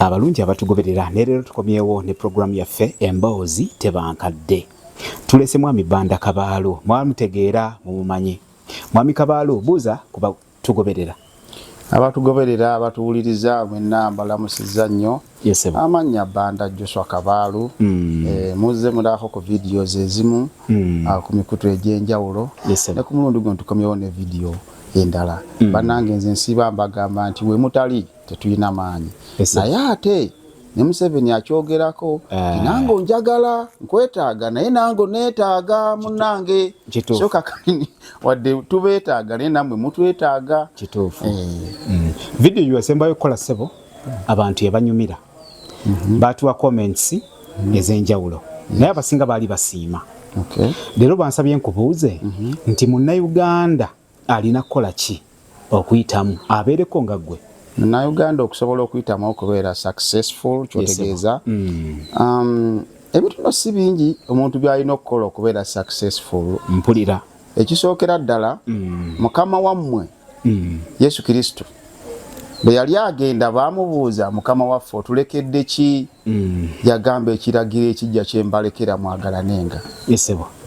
abalungi abatugoberera ne leero tukomyewo ne programu yaffe emboozi tebankadde. Tulese mwami Banda Kabaalo, mwamutegeera mumumanyi. Mwami Kabaalo buuza kuba tugoberera. Abatugoberera abatuwuliriza mwenna mbalamusizza nnyo. Yes, amanya Banda Joshua Kabaalo muzze mulaako ku videos ezimu ku mikutu egy'enjawulo ne ku mulundi guno tukomyewo ne video endala. Bannange nze nsiba mbagamba nti we mutali tetuyina maanyi. Naye ate ne Museveni akyogerako nange onjagala nkwetaaga naye nange neetaaga munnange so kakani wadde tubeetaaga naye nammwe mutwetaaga. Kituufu. Video yasembayo kukola ssebo abantu yabanyumira batuwa comments ez'enjawulo naye abasinga baali basiima. Leero bansabye nkubuuze nti Munnayuganda alina kukola ki okuyitamu abeereko nga ggwe? Munnayuganda okusobola okuyitamu okubeera successful kyotegeeza ebintu si bingi omuntu by'alina okukola okubeera successful. Mpulira ekisookera ddala mukama wammwe Yesu Kristo bwe yali agenda baamubuuza mukama waffe otulekedde ki yagamba ekiragiro ekijja kyembalekera mwagalanenga.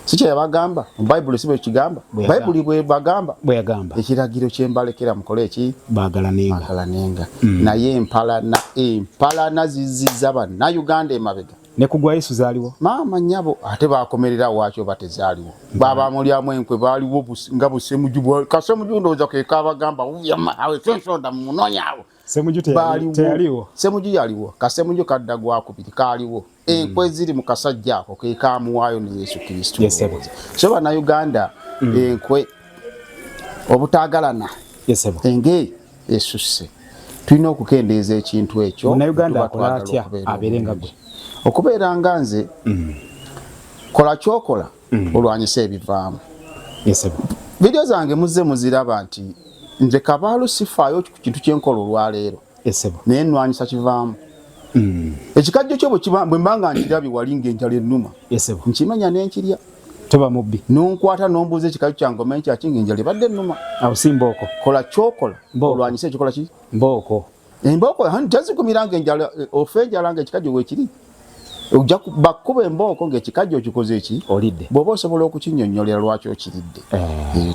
Si kye yabagamba mu Bayibuli si bwe kigamba Bayibuli bwe bagamba bwe yagamba ekiragiro kyembalekera mukole eki baagalanenga. Naye empalana zizizza Bannayuganda emabega ne kugwa Yesu zaaliwo maama nnyabo ate baakomerera waakyo batezaaliwo baba mulyamu enkwe baaliwo nga busemuju kasemuju ndowooza ke kaabagamba awe sensonda mu munoonyaawo semuju teyaliwo semuju yaliwo kasemuju kadda gwakubiri kaaliwo enkwe ziri mu kasajja ako ke kaamuwaayo ne Yesu Kristo. So Bannayuganda enkwe obutaagalana enge esusse tulina okukendeeza ekintu ekyo. Munnayuganda akola atya abeere nga gwe? Okubeera nga nze kola kyokola olwanyisa ebivaamu. Video zange muzze muziraba nti nze Kabaalo sifaayo ku kintu kyenkola olwaleero naye nnwanyisa kivaamu. Ekikajjo kyo bwe mbanga nkirabye wali ng'enjala ennuma nkimanya nenkirya toba mubbi nonkwata nombuuza ekikajjo kyange omanyi kyaki ng'enjala ebadde ennuma. Awo si mbooko. Kola kyokola olwanyisa ekikola ki mbooko. Embooko tazigumira ng'enjala ofe enjala ng'ekikajjo weekiri ojja bakuba embooko ng'ekikajjo okikoze eki olidde bw'oba osobola okukinnyonnyolera lwaki okiridde.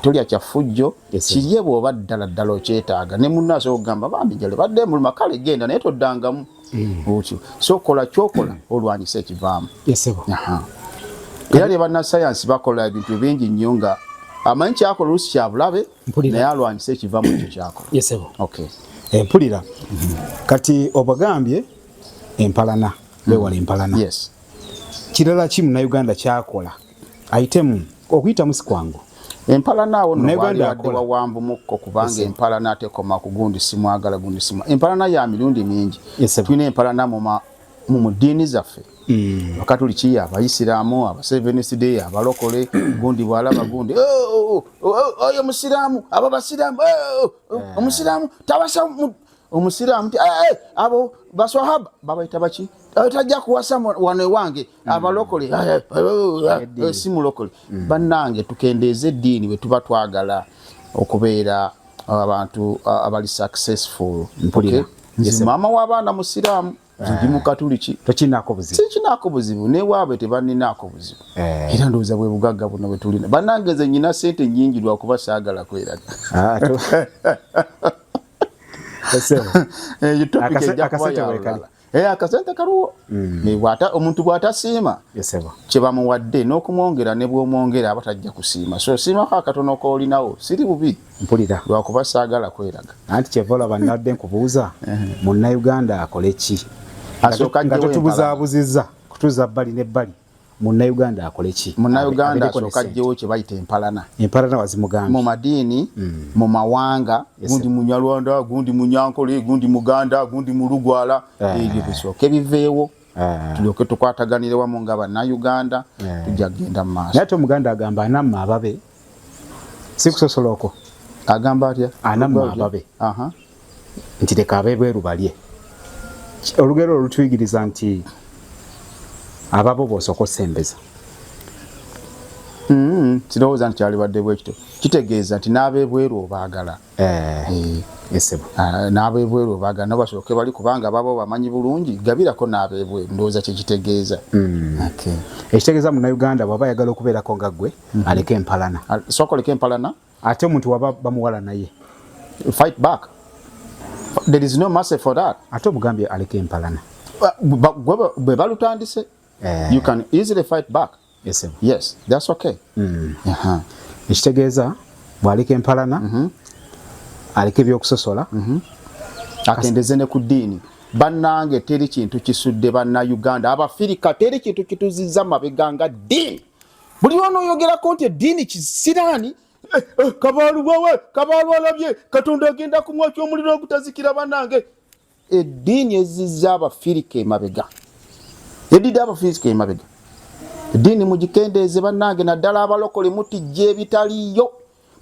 Tolya kyafujjo kirye bw'oba ddala okyetaaga ne munno asobola okugamba bambi enjala ebadde emuluma kale genda naye toddangamu otyo. So kola kyokola olwanyisa ekivaamu. Era ne bannasayansi bakola ebintu bingi nnyo nga amanyi kyakola oluusi kyabulabe naye alwanyisa ekivaamu ekyo kyakola. Empulira kati obagambye empalana bewala empalana. Kirala ki Munnayuganda kyakola ayitemu okuyitamu si kwangu? Empalana awo nwadde wawambumukko kubanga empalana atekoma ku gundi simwagala gundi simwa. Empalana ya mirundi mingi. Tulina empalana mu ddiini zaffe Abakatoliki, Abayisiraamu, Abaseventh Day, abalokole gundi bwalaba gundi oyo musiraamu abo basiraamu omusiraamu tabasa omusiraamu abo baswahaba babayita baki tajja kuwasa wano ewange abalokole simulokole. Bannange tukendeeze eddiini bwe tuba twagala okubeera abantu abali successful. Maama w'abaana musiraamu ndi Mukatoliki sikinako buzibu newaabwe tebaninaako buzibu era ndowooza bwe bugagga buno bwe tulina. Bannange nze nnyina ssente nnyingi lwakuba saagala kweraga. Akasente kaliwo omuntu bw'atasiima kye bamuwadde n'okumwongera ne bw'omwongera aba tajja kusiima. So siimako akatono k'olinawo siri bubi mpulira lwakuba saagala kweraga. Anti kyeva olaba nnadde nkubuuza Munnayuganda akole ki nga totubuzaabuzizza kutuuza bbali n'ebbali. Munnayuganda akole ki? Munnayuganda asooka ajjewo kye bayita empalana. Empalana wazimugambye mu madiini mu mawanga gundi Munyarwanda gundi Munyankole gundi Muganda gundi Mulugwala ebyo bisooke biveewo tulyoke tukwataganire wamu nga Bannayuganda tujja kugenda mu maaso. Naye ate Omuganda agamba anamma ababe si kusosola okwo agamba atya anamma ababe nti leka abe bweru balye. Olugero olutuyigiriza nti ababo bosoko sembeza kirowooza nti kyali badde bwekito kitegeeza nti n'abebweru obaagala esebo n'abebweru obaagala nabo basooke bali kubanga baba bamanyi bulungi gabirako n'abebweru ndowooza kyekitegeeza ekitegeeza munnayuganda bw'aba ayagala okubeerako nga ggwe aleke empalana sooka oleke empalana ate omuntu waba bamuwala naye fight back. There is no mercy for that. Ate omugambye aleke empalana bwe balutandise you can easily fight back. Yes, that's okay. Ekitegeeza bw'aleka empalana aleke ebyokusosola akendeze ne ku ddiini bannange teri kintu kisudde bannayuganda abafirika teri kintu kituzizza mabega nga ddiini buli onooyogerako nti eddiini kisiraani kabaalu alabye katonda agenda kumwakya omuliro ogutazikira bannange eddiini ezizza abafirika emabega eddiini abafirika emabega eddiini mugikendeeze bannange naddala abalokole mutijja ebitaliyo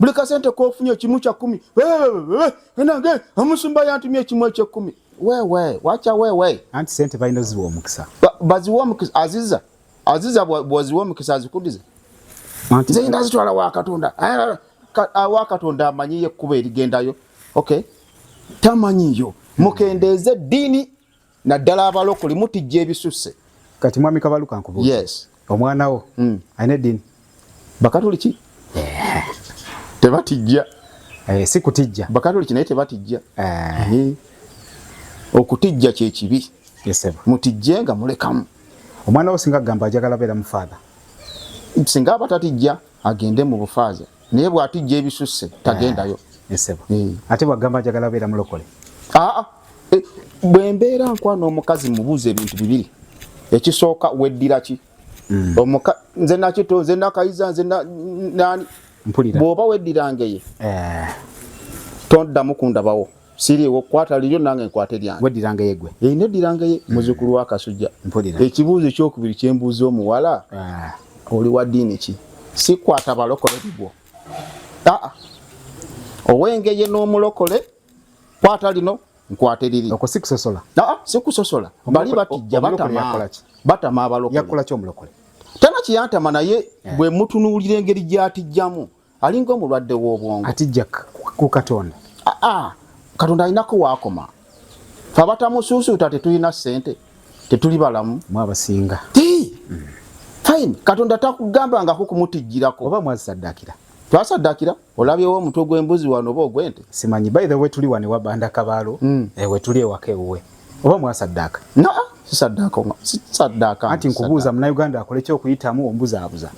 buli kasente kofunye kimu kya 10 nange omusumba yantumye ekimu eky'ekumi wewe wacha wewe anti sente balina ziwa omukisa baziwa omukisa aziza bwaziwa omukisa azikudize nze ndazitwala wa katonda amanyiye ekkuba erigendayo okay tamanyiyo mukendeeze eddiini naddala abalokole mutijja ebisusse kati mwami Kabaluka nkubuuza yes omwana wo alina eddiini bakatoliki tebatijja si kutijja bakatoliki naye tebatijja okutijja kyekibi mutijje nga mulekamu omwana wo singa agamba ajagala beera mu faatha singa abatatijja agende mu bufaaza naye bw'atijja ebisusse tagendayo ate bwagamba ajagala beera mulokole bwe mbeera nkwana omukazi mubuuza ebintu bibiri ekisooka weddira ki nze nakito nze nakayiza nze nani bw'oba weddirangeye toddamu kundabawo siriwo kwata liryo nange nkwate lyange weddirangeye gwe neddirangeye muzzukulu wa Kasujja ekibuuzo ekyokubiri kyembuuza omuwala oli wa ddiini ki sikwata balokole bibwo owengeye n'omulokole kwata lino nkwate liri okwo sikusosola sikusosola bali batijja batama abalokole yakola ki omulokole tana kiyantama naye bwe mutunuulira engeri gy'atijjamu alinga omulwadde w'obwongo atijja ku Katonda Katonda alinako waakoma fe abatamusuusuuta tetulina ssente tetuli balamu mwabasinga fine Katonda takugamba kukumutijjirako oba mwazisaddakira twasaddakira olabyewo omutwe gw'embuzi wano oba ogw'ente simanyi by the way tuli wano wabanda Kabaalo we tuli ewaka ewuwe oba mwasaddaka sisaddaka anti nkubuuza munnayuganda akole ki okuyitamu ombuzaabuza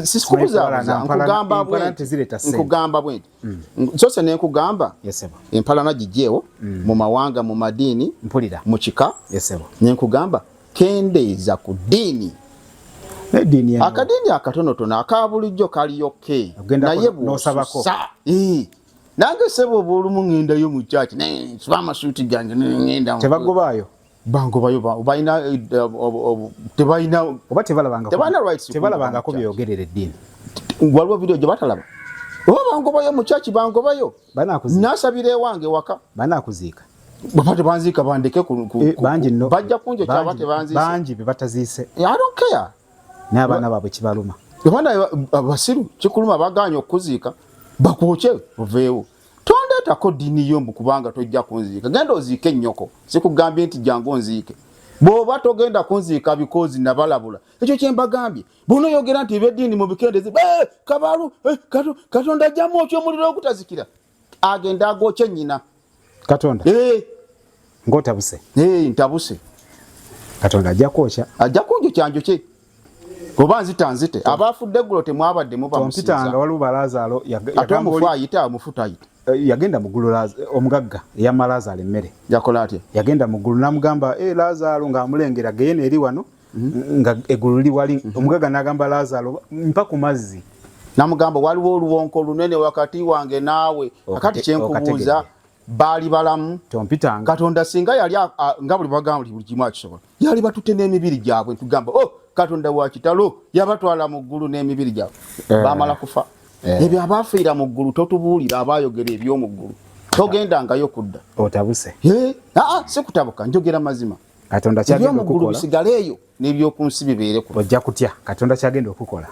sikubuzaabuza nkugamba bwenti nsose nenkugamba empalana gijjeewo mu mawanga mu madiini mu kika nenkugamba kendeeza ku ddiini akadiini akatonotono akabulijjo kaliyoke naye bw'osusa nange sebo oba olumu ŋŋendayo mu kyaki siba amasuuti gange ŋŋenda tebagobaayo bangobayo balina tebalina oba tebalabangako byeyogerera eddiini waliwo vidiyo gye batalaba oba bangobayo mu kyaki bangobayo nasabira ewange waka banaakuziika baba tebanziika bandeke bangi nno bajja kunjo kyaba tebanziise bangi be bataziise I don't care n'abaana baabwe kibaluma abaana abasiru kikuluma baganya okuziika bakwoche oveewo tondeetako ddiini yombu kubanga tojja kunziika genda oziike ennyoko sikugambye nti jangu onziike bw'oba togenda kunziika bikozi nabalabula ekyo kyembagambye bw'onoyogera nti ebeddiini mu bikendezi Kabaalu Katonda ajjamu okyo omuliro ogutazikira agenda agwokye nnyina Katonda ng'otabuse ntabuse Katonda ajja kwokya ajja kunjokya njokye oba nzite abafudde eggulo temwabadde mubamusitanga waliwo Balazaalo mufuta ayita yagenda mu ggulu omugagga eyamma Lazaalo emmere yakola atya yagenda mu ggulu n'amugamba Lazaalo ng'amulengera geyene eri wano nga eggulu liri wali omugagga n'agamba Lazaalo mpa ku mazzi n'amugamba waliwo oluwonko olunene wakati wange naawe akati kyenkubuuza baali balamu tompitanga Katonda singa yali nga buli bagamba buli kimu akisobola yali batutte n'emibiri gyabwe tugamba Katonda wa kitalo yabatwala mu ggulu n'emibiri gyabwe bamala kufa ebyo abafiira mu ggulu totubuulira abayogera eby'omu ggulu togendangayo kudda otabuse sikutabuka njogera mazima Katonda kyagenda okukola bisigaleeyo n'ebyokunsi bibeere ku ojja kutya Katonda kyagenda okukola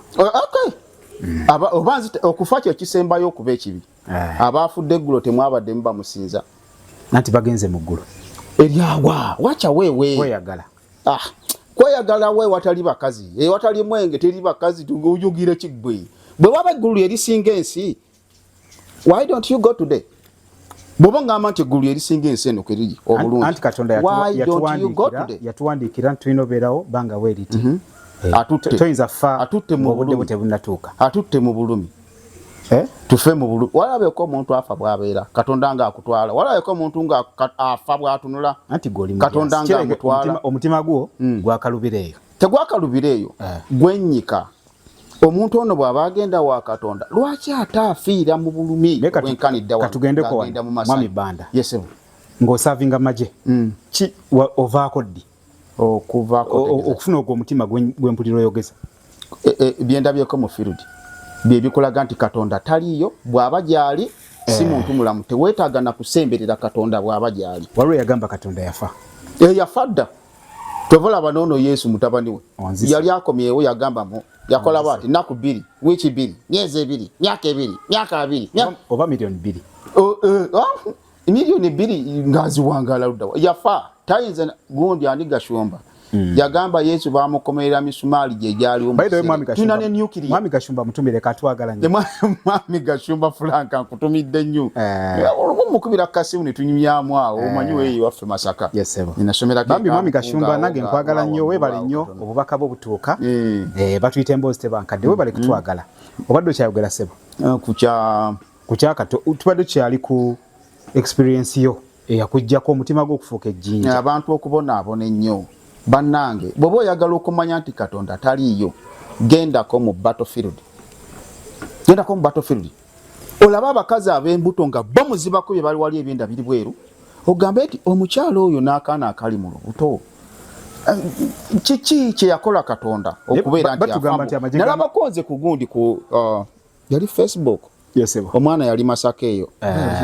obanzi okufa kyo kisembayo okuba ekibi abaafudde eggulo temwabadde bamusinza nanti bagenze mu ggulu eryawa wacha wewe kweyagala kweyagala we watali bakazi watali mwenge teri bakazi tuyugire kiggwe bwe waba eggulu erisinga ensi why don't you go today bobo ngamba nti eggulu erisinga ensi eno keriri obulungi anti Katonda yatuwandiikira ntuyinoberawo banga weriti toyinza fa obudde butebunatuuka atutte mu bulumi tufe mu bulumi walabeko omuntu afa bwabeera Katonda nga akutwala walabeko omuntu nga afa bwatunula anti Katonda nga akutwala omutima gwo gwakalubireeyo tegwakalubireeyo gwennyika omuntu ono bw'aba agenda wa Katonda lwaki ataafiira mu bulumi bwenkanidde katugendeko mwami Banda ng'osavinga maje ki ovaako ddi okufuna ogwo omutima gw'empulira oyogeza byendabyeko mu field byebikulaga nti Katonda taliyo bw'aba gyali si muntu mulamu teweetaaga na kusemberera Katonda bw'aba gyali waliwo yagamba Katonda yafa yafa dda tovolaba noono Yesu mutabani we yali akomyewo yagamba yakola bwati nnaku 2 wiiki 2 myezi 2 myaka 2 myaka 2 oba miliyoni 2 miliyoni 2 ngaziwangala luddawa yafa tayinza gundi ani Gashumba yagamba Yesu bamukomerera misumaali gye gyali tunane nyukiri mwami Gashumba mutumire katwagala nnyo mwami Gashumba Frank nkutumidde nnyo mukubira kasimu ne tunyumyamu awo omanyi weeyo waffe Masaka ninasomera bambi mwami Gashumba nange nkwagala nnyo webale nnyo obubaka bwo butuuka batuyita emboozi tebankadde webale kutwagala obadde okyayogera ssebo kukyakato tubadde kyali ku experience yo eyakujjako omutima gw'okufuuka ejjinja abantu okubonaabona ennyo bannange bw'oba oyagala okumanya nti Katonda taliiyo gendako mu battlefield olaba abakazi ab'embuto nga bamuzibako bye bali wali ebyenda biri bweru ogambe nti omukyalo oyo n'akaana akali mu lubuto kiki kye yakola Katonda okubeera nti nalabakonze ku gundi ku yali Facebook omwana yali Masaka eyo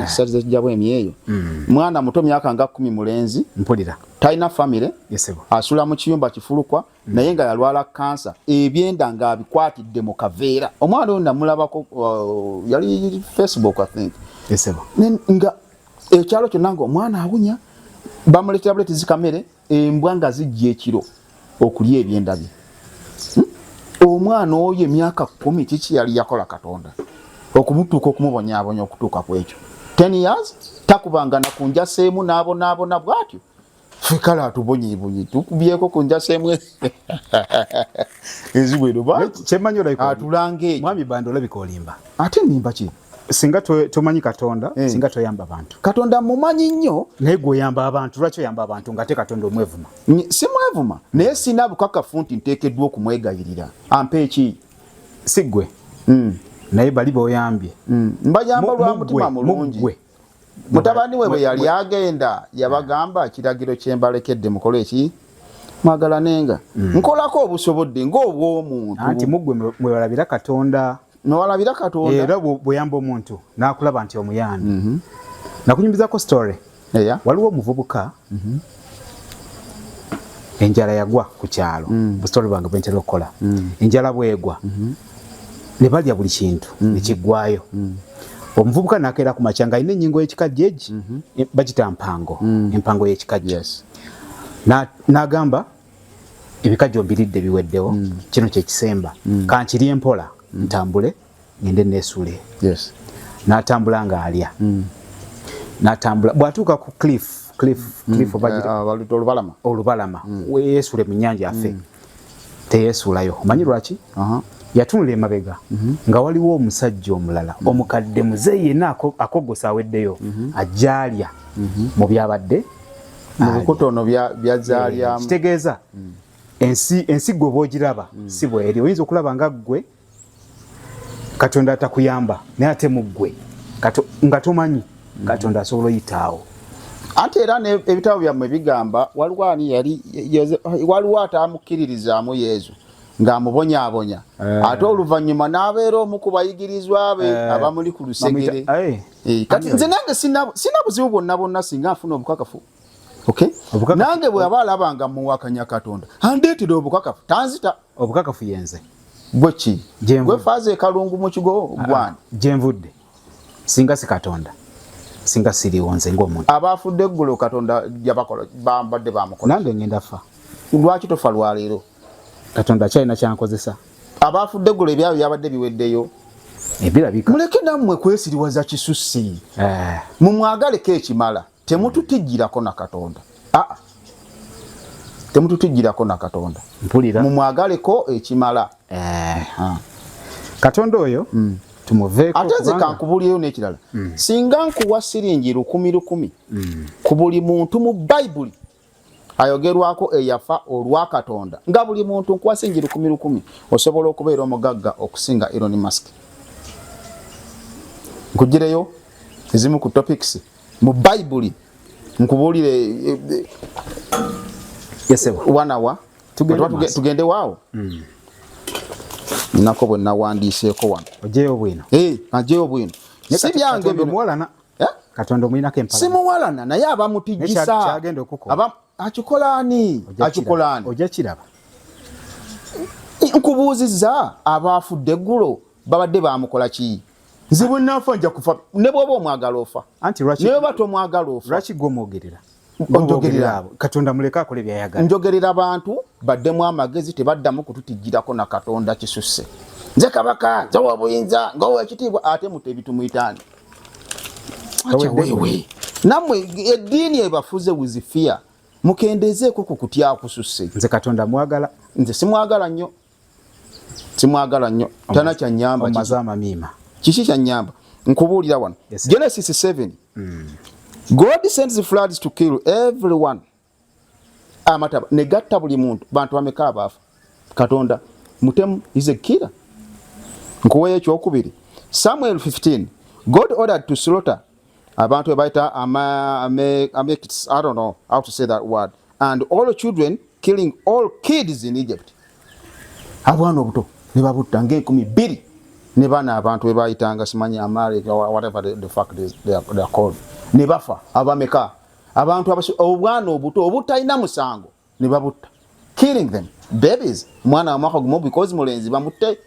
sajjabwe emyeyo mwana muto myaka nga 10 mulenzi mpulira talina family asula mu kiyumba kifulukwa naye nga yalwala kansa ebyenda nga abikwatidde mu kaveera omwana oyo namulabako yali Facebook I think nga ekyalo kyonna nga omwana awunya bamuletera buleti zikamere embwa nga zijja ekiro okulya ebyenda bye omwana oyo emyaka 10 kiki yali yakola Katonda okumutuuka okumubonyaabonya okutuuka ku ekyo 10 years takubanga na kunjaseemu n'abonaabona bw'atyo ffe kale atubonyeebonye tukubyeko kunjaseemu ezibwero kyemmanyi atulanga ekyo mwami Banda olabika olimba ate nnimba ki singa tomanyi Katonda singa toyamba abantu Katonda mumanyi nnyo naye gweoyamba abantu lwaki oyamba abantu ng'ate Katonda omwevuma si mwevuma naye sina bukakafu nti nteekeddwa okumwegayirira ampa eki si ggwe naye bali boyambye mbayamba lwa mutima mulungi mutabani we bwe yali agenda yabagamba kiragiro kyembalekedde mukole eki mwagalanenga nkolako obusobodde ng'obw'omuntu anti muggwe mwewalabira Katonda nowalabira Katonda era bweyamba omuntu n'akulaba nti omuyambi nakunyumbizako story waliwo omuvubuka enjala yagwa ku kyalo busitole bwange bwentera okukola enjala bwegwa ne balya buli kintu nekiggwayo omuvubuka nakeera ku makya nga alina ennyingo y'ekikajja egi bagita mpango empango y'ekikajja n'agamba ebikajjo mbiridde biweddewo kino kyekisemba kankiri empola ntambule ngende neesule n'atambula ng'alya n'atambula bw'atuuka ku cliff olubalama yeesule mu nnyanja afe teyeesuulayo omanyi lwaki yatunula emabega nga waliwo omusajja omulala omukadde muzeeyi yenna akogosa aweddeyo ajjaalya mu byabadde mu bukutono byazaalyamu kitegeeza ensi gwe bw'ogiraba si bweri oyinza okulaba nga ggwe Katonda atakuyamba naye ate mu ggwe nga tomanyi Katonda asobola oyitaawo ate era ebitabo byammwe bigamba waliwo atamukkiririzaamu Yesu ng'amubonyaabonya ate oluvannyuma n'abeera omu ku bayigirizwa be abamuli ku lusegere kati nze nange sina buzibu bwonna singa nfuna obukakafu nange bwe aba alaba nga muwakanya Katonda andeetera obukakafu tanzita obukakafu yenze bwechi gwe faze kalungu mu kigo gwani jenvudde singa si Katonda singa siri wonze ng'omuntu abafudde ggulo Katonda yabakola bambadde bamukola nange ngenda fa lwaki tofa lwaleero Katonda kyalina kyankozesa abafudde ggulo ebyabyo byabadde biweddeyo ebirabika muleke nammwe kwesiriwaza kisusi mumwagaleko ekimala temututijjirako na Katonda temututijjirako na Katonda mpulira mumwagaleko ekimala Katonda oyo tumuveeko ate nze kankubulireyo n'ekirala singa nkuwa siringi 1,000 ku buli muntu mu Bayibuli ayogerwako eyafa olwa Katonda nga buli muntu nkuwa siringi 1,000 osobola okubeera omugagga okusinga Elon Musk nkugireyo ezimu ku topics mu Bayibuli nkubulire wanawa tugende waawo nako bwe nawandiiseeko wano ojeyo bwino ajeyo bwino si byange muwalana Katonda omuyinako empala simuwalana naye abamutijjisa akikolaani ojja kiraba nkubuuzizza abaafudde eggulo babadde bamukola ki nze bwe naafa nja kufa ne bw'oba omwagala ofa naye oba tomwagala ofa lwaki gw'omwogerera onjogerera Katonda muleke akole byayagala njogerera abantu baddemu amagezi tebaddamu kututijjirako na Katonda kisusse nze kabaka nze w'obuyinza ng'ow'ekitiibwa ate muto ebitumuyitaani wewe nammwe eddiini ebafuze wizifia mukendezeeko ku kutya kususse nze Katonda mwagala nze simwagala nnyo tana kyannyamba omazama miima kiki kyannyamba nkubuulira wano Genesis 7 God sends the floods to kill everyone amataba negatta buli muntu bantu bameka abaafa Katonda mutemu is a killer nkuweyo ekyokubiri Samuel 15 God ordered to slaughter abantu ebaita Amalekites I don't know how to say that word and all children killing all kids in Egypt abwana obuto ne babutta ng'enkumi ne bana abantu ebayitanga simanyi Amalek or whatever the fuck they are called ne bafa abameka abantu obwana obuto obutalina musango ne babutta killing them babies mwana wa mwaka gumu because mulenzi bamutte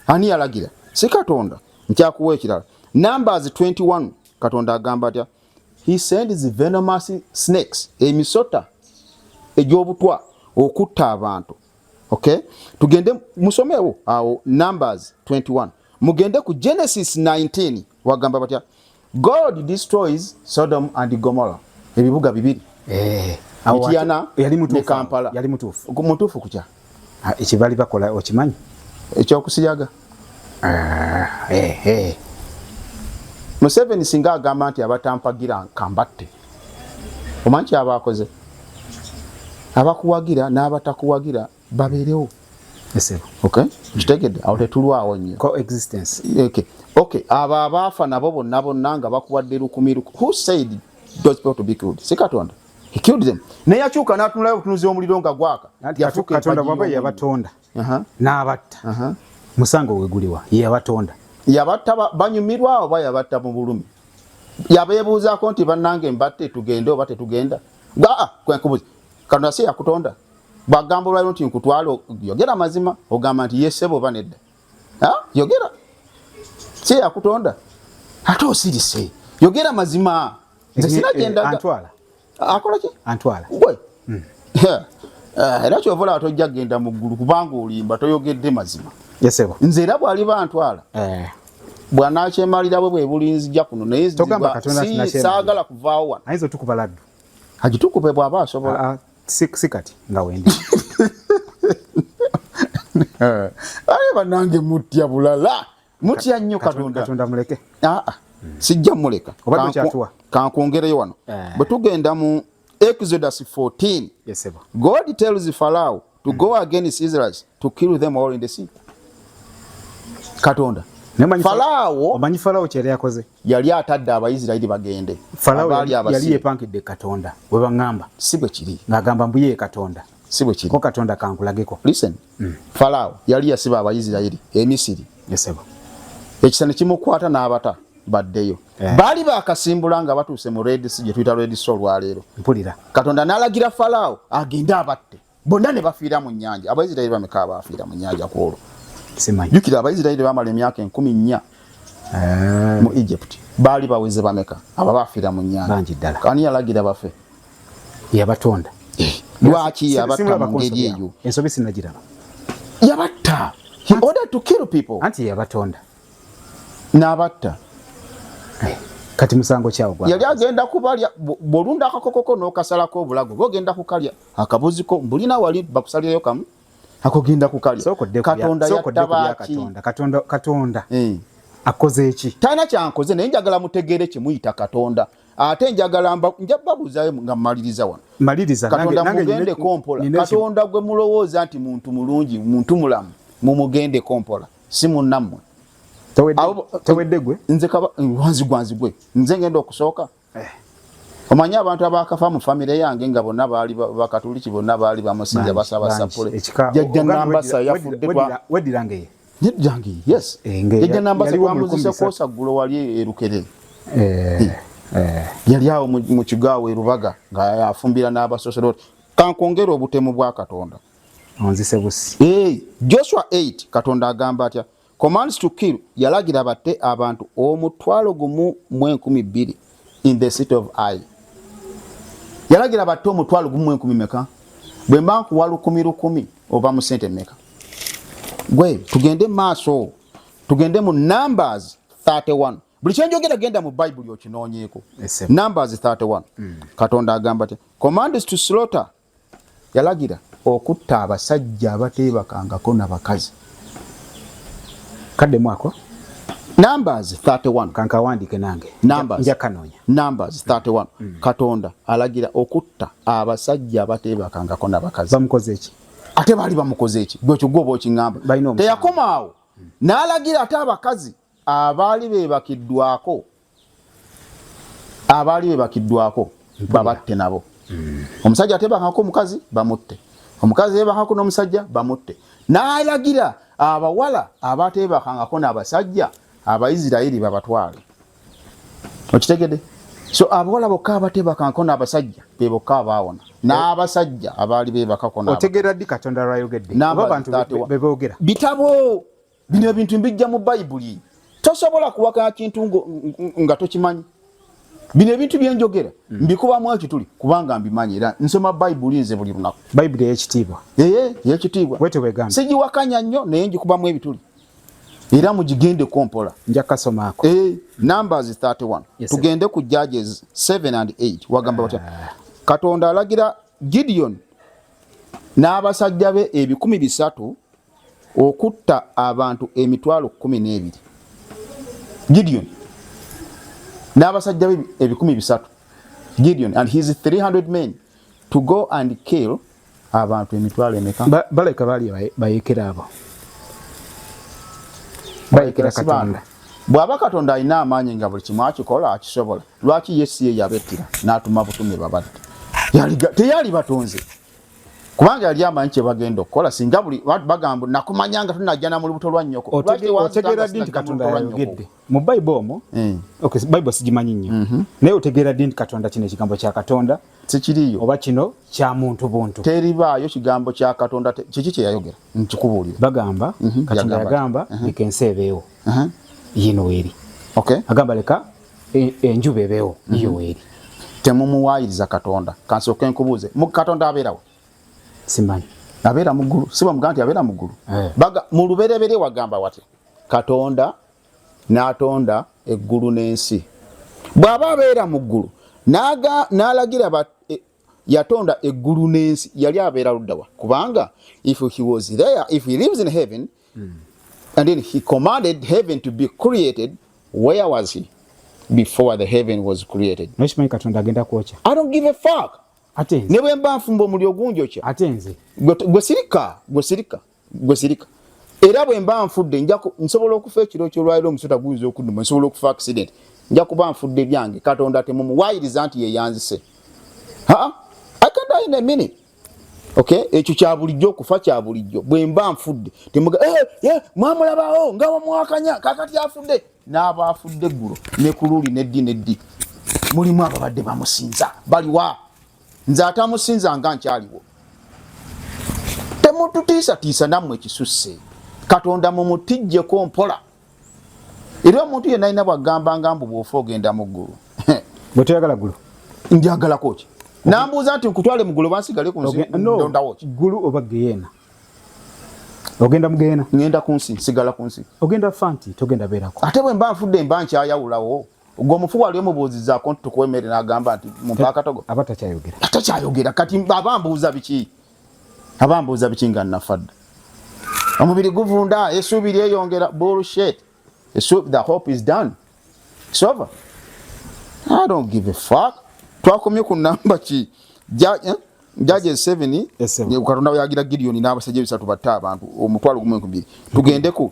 ani yalagira si Katonda nkyakuwa ekirala Numbers 21 Katonda agamba atya he sends venomous snakes emisota egy'obutwa okutta abantu okay tugende musomewo awo Numbers 21 mugende ku Genesis 19 wagamba batya God destroys Sodom and Gomorrah ebibuga bibiri Etiana yali Kampala yali mutuufu kutya ekibali bakola okimanyi ekyokusiyaga Museveni singa agamba nti abatampagira kambatte omanyi kyabaakoze abakuwagira n'abatakuwagira babeerewo okay kitegedde awo tetulwawo nnyo coexistence okay abo abaafa nabo bonna nga bakuwadde 10,000 who said those people to be killed si Katonda he killed them naye akyuka n'atunulayo obutunuzi omuliro nga gwaka Katonda bwaba yabatonda n'abatta musango weguliwa yabatonda yabatta banyumirwa oba yabatta mu bulumi yabeebuuzaako nti bannange mbatte tugende oba tetugenda kwenkubuzi Katonda si yakutonda bwagamba olwaliro nti nkutwala yogera mazima ogamba nti yesebo oba nedda yogera si yakutonda ate osirise yogera mazima nze sinagenda antwala akola ki antwala gwe era kyovola tojja genda mu ggulu kubanga olimba toyogedde mazima yesebo nze era bwali bantwala bwanakyemalira bwe bulinzija kuno naye saagala kuvaawo wano ayinza otukuba laddu agitukube bw'aba asobola si kati nga wendi ale bannange mutya bulala mutya nnyo Katonda muleke sijja muleka kankwongereyo wano bwe tugenda mu Exodus 14 God tells Pharaoh to go against Israel to kill them all in the sea. Katonda Pharaoh omanyi Pharaoh kyere yakoze yali atadde abayisirayiri bagende Pharaoh yali yepankidde Katonda we bangamba si bwe kiri ngagamba mbuye Katonda si bwe kiri ko Katonda kankulageko listen Pharaoh yali yasiba abayisirayiri emisiri yesebo ekisane kimukwata n'abata baddeyo bali bakasimbula nga batuuse mu Red Sea gye tuyita Red Sea olwaleero mpulira Katonda n'alagira Pharaoh agende abatte bonna ne bafiira mu nnyanja abayisirayiri bameka bafiira mu nnyanja kwolwo simanyi jukira abayisirayiri bamala emyaka 14 mu Egypt bali baweze bameka ababafiira mu nnyanja bangi ddala kani yalagira bafe yabatonda lwaki yabatta mu ngeri eyo ensobi sinagiraba yabatta he ordered to kill people anti yabatonda n'abatta kati musango kyawo gwa yali agenda kubalya bolunda akakokoko n'okasalako obulago gogenda kukalya akabuziko mbulina wali bakusalirayo kamu akogenda kukalya katonda yattabaki katonda akoze eki talina kyankoze naye njagala mutegeere kimuyita katonda ate njagala njababuzayo nga mmaliriza wano maliriza katonda mugende kompola katonda gwe mulowooza nti muntu mulungi muntu mulamu mumugende kompola si munnammwe tewedde gwe nze wanzi gwanzi gwe nze ngenda okusooka omanyi abantu abakafa mu famire yange nga bonna baali bakatuliki bonna baali bamusinza basaba sapule jajja nambasa yafudde weddirange jangi yes jajja nambasa twamuzise kosa ggulo wali erukere yali awo mu kigaawo erubaga nga yafumbira n'abasosoloti kankongera obutemu bwa katonda onzise busi Joshua 8 katonda agamba atya commands to kill yalagira batte abantu 1,1200 in the city of Ai yalagira batte 1,1200 meka bwe mbanku wa 10,000 oba mu sente meka gwe tugende maaso tugende mu Numbers 31 buli kyenjogera genda mu Bible okinoonyeeko Numbers 31 katonda agamba atya commands to slaughter yalagira okutta abasajja abateebakangako n'abakazi kadde mwako Numbers 31 kankawandike nange nja kanoonya Numbers 31 katonda alagira okutta abasajja abateebakangako n'abakazi bamukoze eki ate baali bamukoze eki gwe kyogoba okingamba teyakomaawo n'alagira ate abakazi abaali bebakiddwako babatte nabo omusajja ateebakangako omukazi bamutte omukazi yeebakangako n'omusajja bamutte n'alagira abawala abateebakangako n'abasajja abayisirayiri babatwale okitegedde so abawala bokka abateebakangako n'abasajja be bokka abaawona n'abasajja abaali beebakako otegeera ddi katonda lwayogedde oba bantu beboogera bitabo bino ebintu mbijja mu bayibuli tosobola kuwakana kintu nga tokimanyi bino ebintu byenjogera mbikubamu ekituli kubanga mbimanyi era nsoma bayibuli nze buli lunaku bayibuli ey'ekitiibwa y'ekitiibwa wete wegamba sigiwakanya nnyo naye njikubamu ebituli era mugigende kompola nja kasomaako Numbers 31 tugende ku Judges 7 and 8 wagamba batya katonda alagira Gideon n'abasajja be 300 okutta abantu 12,000 Gideon n'abasajja be 300 Gideon and his 300 men to go and kill abantu 12,000 baleka bali bayekera abo bayekera katonda bw'aba katonda alina amaanyi nga buli kimu akikola akisobola lwaki Yesu ye yabettira n'atuma butume babadde teyali batonze kubanga yali amanyi kye bagenda okukola singa buli bagamba nakumanyanga tunajjana mu lubuto lwa nnyoko otegeera ddi nti katonda yayogedde mu Bible omwo Bible sigimanyi nnyo naye otegeera ddi nti katonda kino ekigambo kya katonda sikiriyo oba kino kya muntu buntu teribaayo kigambo kya katonda kiki kye yayogera nkikubuulira bagamba katonda yagamba leka ensi ebeewo yino weeri agamba leka enjuba ebeewo yo weeri temumuwaayiriza katonda kansooke nkubuuze katonda abeerawo simanyi abeera mu ggulu si bamugamba nti abeera mu ggulu mu lubereberye wagamba watya katonda n'atonda eggulu n'ensi bw'aba abeera mu ggulu n'alagira yatonda eggulu n'ensi yali abeera luddawa kubanga if he was there if he lives in heaven and then he commanded heaven to be created where was he before the heaven was created nokimanyi katonda agenda kwokya I don't give a fuck ate ne bwe mba nfumba omuliro gunjokya ate nze gwe sirika era bwe mba nfudde nsobola okufa ekiro ky'olwaliro omusota guyinza okudduma nsobola okufa accident nja kuba nfudde byange katonda temumuwaayiriza nti yeyanzise I can die in a minute ekyo kya bulijjo okufa kya bulijjo bwe mba nfudde mwamulabawo nga bamuwakanya kakati afudde n'aba afudde eggulo ne ku luli neddi mulimu ababadde bamusinza baliwa nze atamusinza nga nkyaliwo temututiisatiisa nammwe ekisusse katonda mu mutijjeko mpola era omuntu yenna alina bwagamba ngambu bw'ofa ogenda mu ggulu bwe toyagala ggulu njagalako ki nambuuza nti nkutwale mu ggulu bansigale ku nsi ndondawo ki ggulu oba geyeena ogenda mu geyeena ngenda ku nsi nsigala ku nsi ogenda fa nti togenda beerako ate bwe mba nfudde mba nkyayawulawo gwe omufu wali omubuuzizzaako nti tukuwa emmere n'agamba nti mumpa akatogo aba takyayogera atakyayogera kati abambuuza biki nga nnafadde omubiri guvunda essuubi lyeyongera bullshit the hope is done it's over I don't give a fuck twakomye ku namba ki Judges 7 katonda yagira Gideon n'abasajja 3 batta abantu omutwalo gumu 2 tugende ku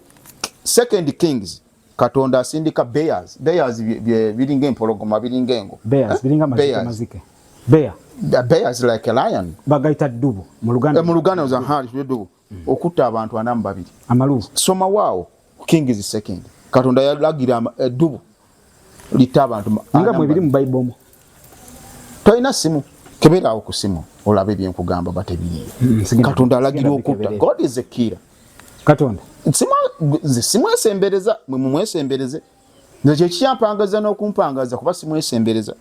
2 Kings katonda asindika bears biringa empologoma biringa engo bears biringa mazike bears like a lion bagaita dubu mu Luganda za hali dubu okutta abantu 42 amalu soma wao Kings 2 katonda yalagira dubu lita abantu nga mwe biri mu Bible mo toina simu kebera ku simu olabe bye nkugamba batebiri katonda alagira okutta God is a killer katonda simu esembereza mumwesembereze nekyo kyampangaza n'okumpangaza kuba simu esembereza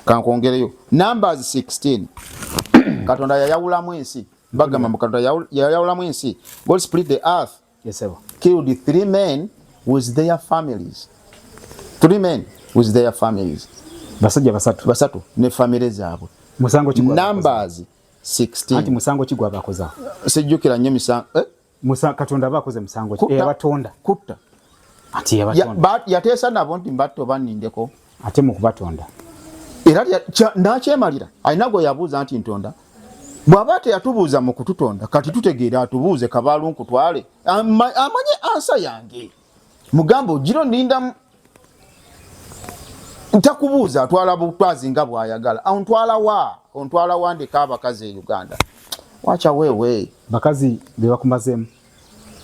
kankongereyo Numbers 16 katonda yayawulamu ensi bagamba mu katonda yayawulamu ensi God split the earth killed 3 men with their families 3 men with their families basajja basatu ne family zaabwe musango kigwa Numbers 16 ati musango kigwa bakoza sejjukira nnyo misango katonda bakoze musango yabatonda kutta ati yabatonda yateesa nabo nti mbatto bannindeko ate mu kubatonda era nakyemalira alina gwe yabuuza nti ntonda bw'aba teyatubuuza mu kututonda kati tutegeera atubuuze kabaalu nkutwale amanye ansa yange mugambo giro ninda ntakubuuza atwala butwazi nga bw'ayagala ontwala wa ndeka abakazi e Uganda wacha wewe bakazi bebakumazeemu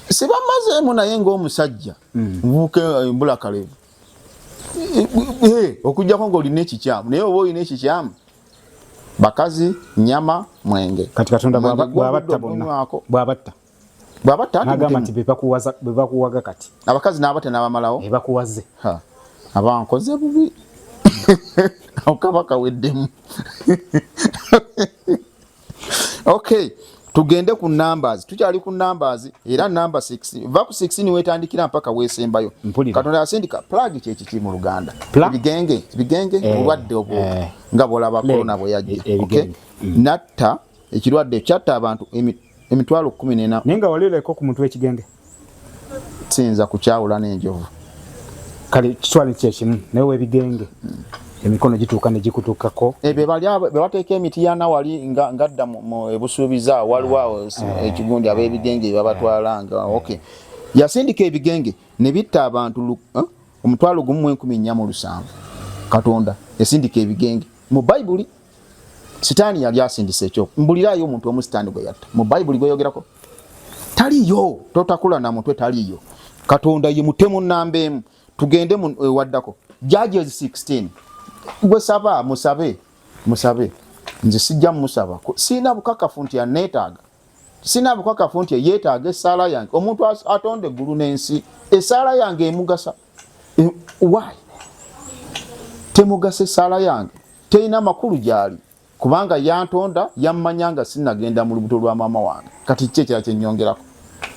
sibamazeemu naye ng'omusajja nvuuke embula kalevu okujjako ng'olina ekikyamu naye oba olina ekikyamu bakazi nyama mwenge kati katonda bw'abatta bonna bw'abatta nagamba nti bebakuwaga kati abakazi n'abatta n'abamalawo bebakuwaze abankoze bubi okaba kaweddemu okay tugende ku Numbers tukyali ku Numbers era number 16 va ku 16 wetandikira mpaka wesembayo katonda yasindika plague kyekiki mu Luganda ebigenge obulwadde obwo nga bolaba corona bwe yajja okay natta ekirwadde kyatta abantu emitwalo 14 nenga walireko ku muntu w'ekigenge sinza kukyawula n'enjovu kale kitwale kyekimu nawe ebigenge emikono gituuka ne gikutuukako be bateeka emiti yana wali ngadda mu ebusuubiza waliwo ekigundi ab'ebigenge babatwalanga okay yasindika ebigenge ne bitta abantu omutwalo gumu 147 katonda yasindika ebigenge mu Bayibuli sitaani yali asindisa ekyo mbulirayo omuntu omusitaani gwe yatta mu Bayibuli gweyogerako taliyo totakula na mutwe taliyo katonda ye mutemu namba emu tugende waddako Judges 16 gwe saba musabe nze sijja musaba sina bukakafu nti anetaaga sina bukakafu nti yeetaaga essaala yange omuntu atonde eggulu n'ensi essaala yange emugasa why temugasa essaala yange teina makulu gyali kubanga yantonda yammanyanga sinagenda mu lubuto lwa maama wange kati kye kira kyennyongerako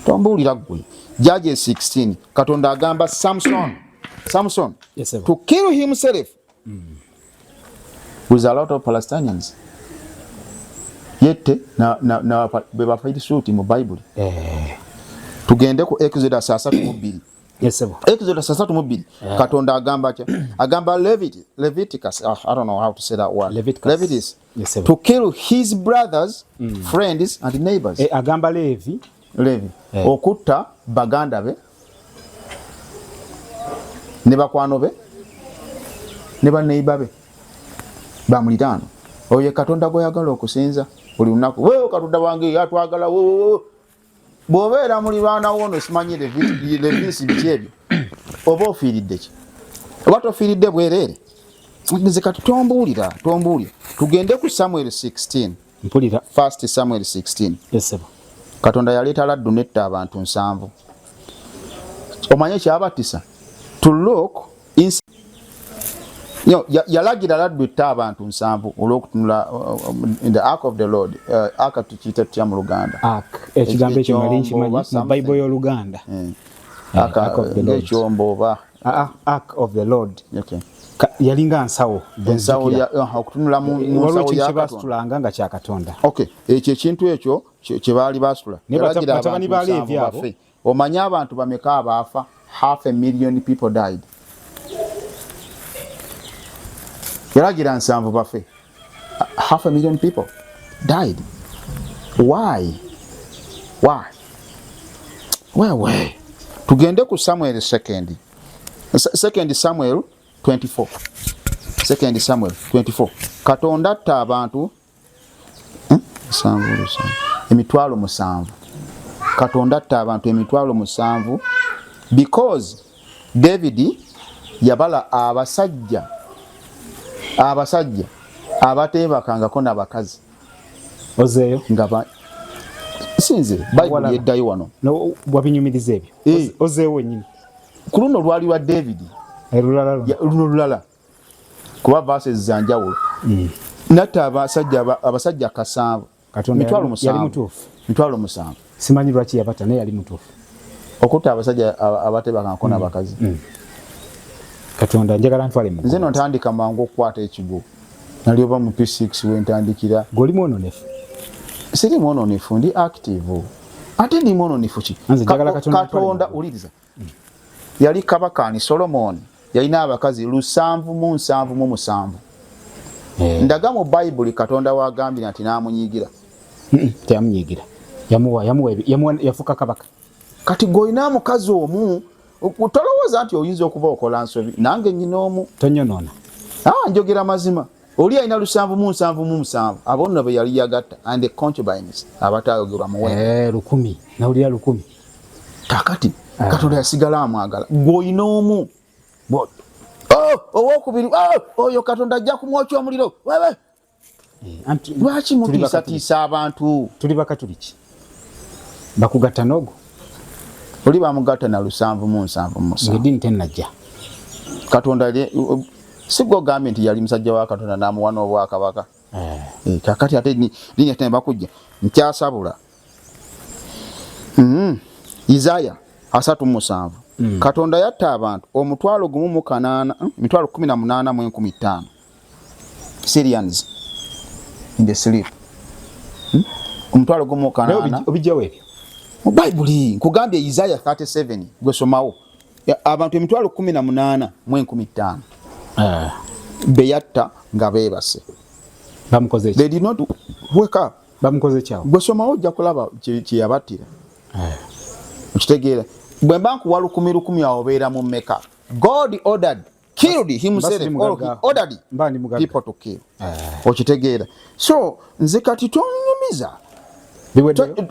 tombuulira ggwe Judges 16 katonda agamba Samson to kill himself with a lot of Palestinians yette na beba fight suit mu Bible tugende ku Exodus 32 Exodus 32 katonda agamba cha agamba Leviticus I don't know how to say that word Leviticus to kill his brothers friends and neighbors agamba Levi okutta baganda be ne bakwano be ne baneiba be bamulitaano oyo katonda goyagala okusinza buli lunaku wewe katonda wange yatwagala bw'obeera muliraana wono simanyi levisi biki ebyo oba ofiiridde ki oba tofiiridde bwereere nze kati tombuulira tugende ku Samuel 16 mpulira First Samuel 16 yes sir katonda yaleeta laddu netta abantu 7 omanye kyabatisa to look yalagira laddu etta abantu 7 olw'okutunula in the ark of the Lord. Ark tukiyita tutya mu Luganda? Ark ekigambo ekyo nali nkimanyi mu Bible y'Oluganda. Ekyombo oba Ark of the Lord. Okay. Yalinga nsawo. Ensawo okutunula mu nsawo ya Katonda nga kya Katonda. Okay, ekyo ekintu ekyo kye baali basula. Batabani ba Levi abo. Omanye abantu bameka abaafa? 500,000 people died. Yalagira 7 bafe. 500,000 people died. Why? Where? Tugende ku Samuel 2nd. 2 Samuel 24. 2 Samuel 24. Katonda atta abantu emitwalo 7. Katonda atta abantu emitwalo 7 because David yabala abasajja abateebakangako n'abakazi. Ozeeyo nga sinze Bible yeddayo wano wabinyumiriza ebyo. Ozeeyo wennyini ku luno lwali lwa David luno lulala kuba verses zanjawulo. Natta abasajja 7. Mitwalo 7. Simanyi lwaki yabata naye yali mutuufu okutta abasajja abateebakangako n'abakazi. Katonda njagala ntwale mu nze ntandika mangu okukwata ekigo nali oba mu P6 wentandikira. Goli mwononefu? Siri mwononefu, ndi active. Ate ndi mwononefu ki? Katonda uliriza. Yali kabakani Solomon yalina abakazi 777. Ndaga mu Bible Katonda wagambye nti namunyigira. Teyamunyigira. Yafuka kabaka. Kati goyina mukazi omu utolowooza nti oyinza okuba okola nsobi. Nange nyina omu. Tonyonoona. Njogera mazima. Oli alina 777 abonna be yali yagatta and the concubines abatayogerwa muwe 1000 nawulira 1000. Kakati Katonda yasigala amwagala goyina omu. Owokubiri oyo Katonda ajja kumwokya omuliro. Wewe lwaki mutiisatiisa abantu? Tuli bakatuliki bakugatta nogo oli bamugatta na 777 ngedini tenajja. Katonda sigo gambye nti yali musajja wa Katonda namuwa n'obwakabaka. Kakati ate linya tene bakujja nkyasabula. Isaiah 3:7. Katonda yatta abantu omutwalo gumu mu 18 mu 15 Syrians in the sleep. Omutwalo gumu mu 18 obijjawo ebyo mu Bible nkugambye Isaiah 37 gwe somawo abantu emitwalo 18 mu 15 beyatta nga beebase. Bamukoze they did not wake up. Bamukoze kyawo gwe somawo ojja kulaba kyeyabattira. Okitegeera bwe mba nkuwa 10,000 awobeera mu Mecca. God killed himself or he ordered people to kill. Okitegeera. So nze kati tonyumiza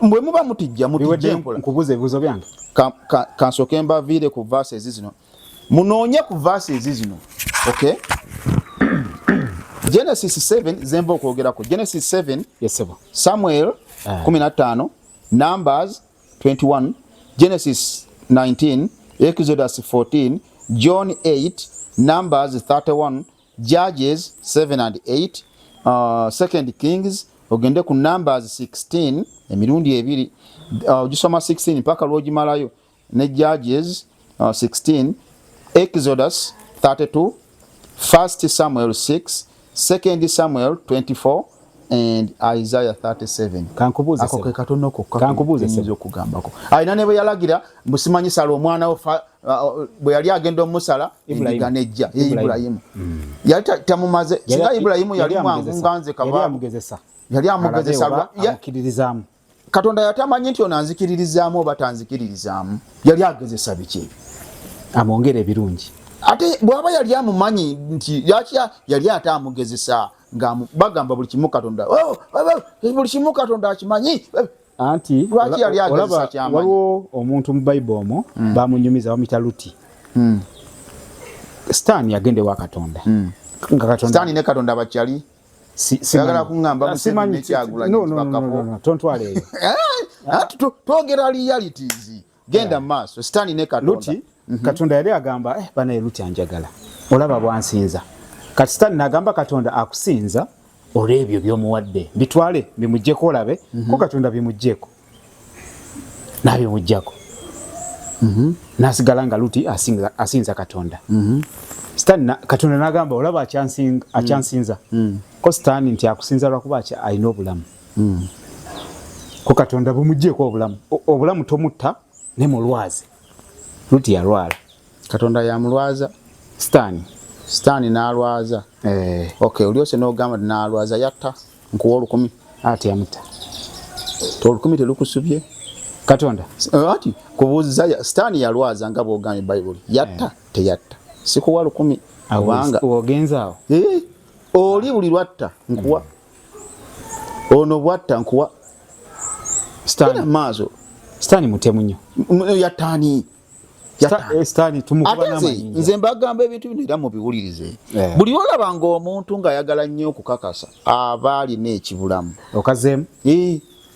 bwe muba mutijja mpola. Nkubuze ebibuzo byange kansooke mbaviire ku verses zino munoonye ku verses zino. Okay. Genesis 7 zemba okwogerako. Genesis 7 yesebo. Samuel 15 Numbers 21 Genesis 19 Exodus 14 John 8 Numbers 31 Judges 7 and 8 2 Kings ogende ku Numbers 16 emirundi ebiri ojisoma 16 paka lwogimalayo ne Judges 16 Exodus 32 1 Samuel 6 2 Samuel 24 and Isaiah 37. Kankubuze ako ke katonoko kankubuze nzo kugambako ayina ne bwe yalagira musimanyi sala omwana we bwe yali agenda omusala indiganejja Ibrahim yali tamumaze singa Ibrahim yali mwangunganze kaba yali amugezesa yakiririzaamu Katonda yatamanyi nti onanzikiririzaamu oba tanzikiririzaamu yali agezesa biki amongere ebirungi ate bwaba yali amumanyi nti yali atamugezesa nga bagamba buli kimu Katonda buli kimu Katonda akimanyi anti lwaki yali agezesa kyamaanyi. Waliwo omuntu mu Bible omwo bamunyumiza bamuyita Luti. Sitaani yagende wa Katonda nga Katonda Sitaani ne Katonda bakyali sigala kungamba musimanyi kyagula no tontwale eyo twogera realities genda maaso sitaani ne Katonda Luti Katonda yali agamba bana Luti anjagala olaba bwansinza kati sitaani n'agamba Katonda akusinza olw'ebyo by'omuwadde bitwale bimuggyeko olabe ko Katonda bimuggyeko n'abimuggyako n'asigala nga Luti asinza Katonda sitaani Katonda n'agamba olaba akyansinza ko sitaani nti akusinza lwakuba alina obulamu ko Katonda bumuggyeko obulamu tomutta ne mulwaze Luti yalwala Katonda yamulwaza sitaani n'alwaza okay olyose n'ogamba n'alwaza yatta nkuwa 10 ati yamutta to 10 telukusubye Katonda ati kubuuza sitaani yalwaza nga bw'ogambye Bayibuli yatta teyatta sikuwa 10 kubanga ogenzaawo oli buli lwatta nkuwa ono bwatta nkuwa sitaani mutemu nnyo yattaani sitaani tumukuba n'amayinja nze mbagamba ebintu bino era mubiwulirize buli olaba ng'omuntu ng'ayagala nnyo okukakasa aba alina ekibulamu okazeemu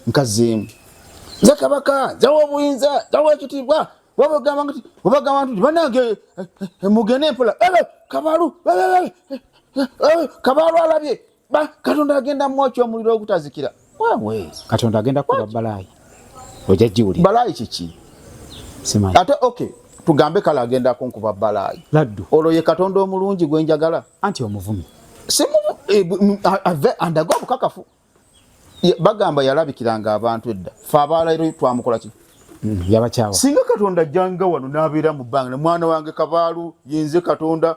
nkazeemu nze kabaka zawa obuyinza zawa ekitiibwa wabagamba nti banange mugende mpola kabaalu alabye Katonda agenda mwokya omuliro ogutazikira waawe Katonda agenda kuba balaayi ojja jiwulira balaayi kiki simanyi ate okay tugambe kala agenda kunkuba balaayi laddu olwo ye Katonda omulungi gwe njagala anti omuvumi andagwa bukakafu bagamba yalabikiranga abantu edda fe abaalairo twamukola ki yabakyawa singa Katonda janga wano n'abeera mu bbanga mwana wange kabaalu yinze Katonda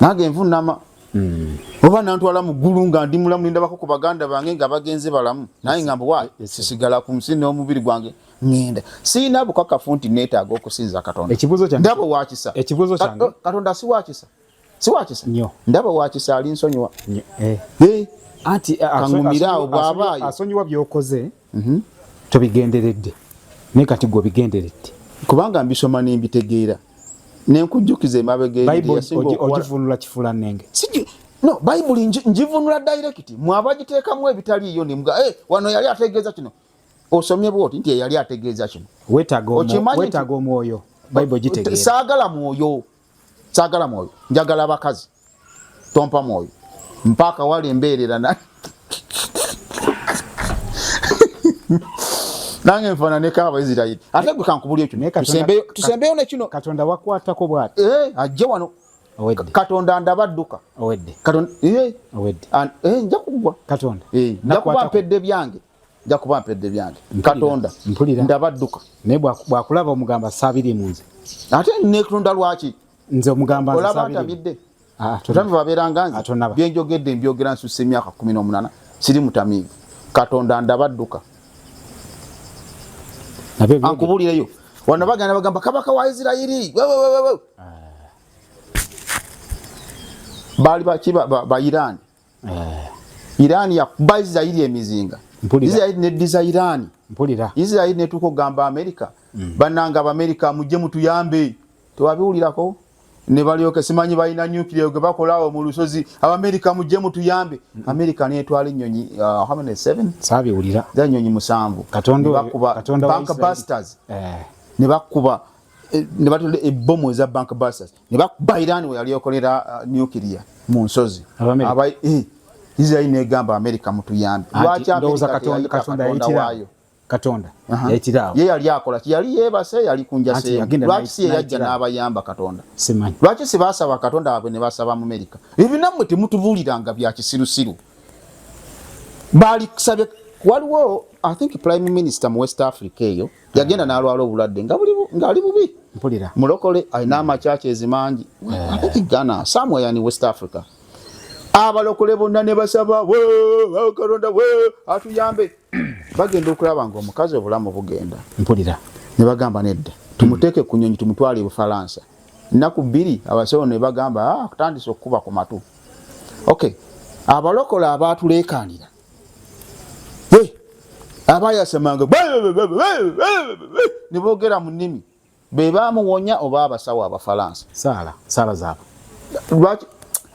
nange nvunama oba nantwala mu ggulu nga ndi mulamu nindabako ku baganda bange nga bagenze balamu naye ngamba wa sisigala ku nsi n'omubiri gwange ngenda siina bukakafu nti neetaaga okusinza Katonda ekibuzo kyange ndaba wakisa ekibuzo kyange Katonda si wakisa nnyo ndaba wakisa ali nsonyiwa anti kangumiraawo bw'abaayo asonyiwa by'okoze tobigenderedde naye kati gwe obigenderedde kubanga mbisoma nembitegeera nenkujjukiza emabega ogivunula kifula nnenge no Bayibuli njivunula direct mwabagiteekamu ebitaliiyo nemuga wano yali ategeeza kino osomye bwoti nti yali ategeeza kino weetaaga omwoyo Bayibuli gitegeera saagala mwoyo njagala abakazi tompa mwoyo mpaka wali embeerera nange nfaananeko Abaisirayiri ate gwe kankubuli ekyo tusembeyo nekino Katonda wakwatako bwati ajje wano Katonda ndabadduka nja kuggwa nja kuba mpedde byange Katonda ndabadduka naye bwakulaba omugamba saabiri mu nze ate netonda lwaki nze omugamba olaba ntamidde totambi babeeranga nze byenjogedde mbyogera nsusa emyaka 18 siri mutamiivu Katonda ndabadduka ankubulireyo wano bagamba kabaka wa Isirayiri baali ba Irani Irani yakuba Isirayiri emizinga Isirayiri neddiza Irani Isirayiri netuuka okugamba Amerika bannanga Abamerika mujje mutuyambe tewabiwulirako ne balyoka simanyi balina nuclear gwe bakolawo mu lusozi Abamerika mujje mutuyambe Amerika netwala ennyonyi how many 7 sabiwulira za nnyonyi 7 Katonda bank busters ne bakuba ne batole ebbomu za bank busters ne bakuba Iran we yalyokolera nuclear mu nsozi Israel negamba Amerika mutuyambe lwaki Katonda yayitirayo Katonda yayitirawo ye yali akola yali yebase yali kunja se lwaki si yajja n'abayamba Katonda simanyi lwaki si basaba Katonda abwe ne basaba mu Amerika ebinamwe temutubuliranga bya kisirusiru bali kusabye waliwo I think Prime Minister mu West Africa eyo yagenda n'alwala obulwadde nga ali bubi mpulira mulokole alina amachache ezimangi I think Ghana somewhere in West Africa abalokole bonna ne basaba Katonda atuyambe bagenda okulaba nga omukazi obulamu bugenda mpulira ne bagamba nedda tumuteeke ku nnyonyi tumutwale Bufalansa nnaku 2 abasawo ne bagamba kutandise okukuba ku matu okay abalokola abaatuleekanira abayasemanga ne boogera mu nnimi be baamuwonya oba abasawo Abafalansa saala zaabo lwaki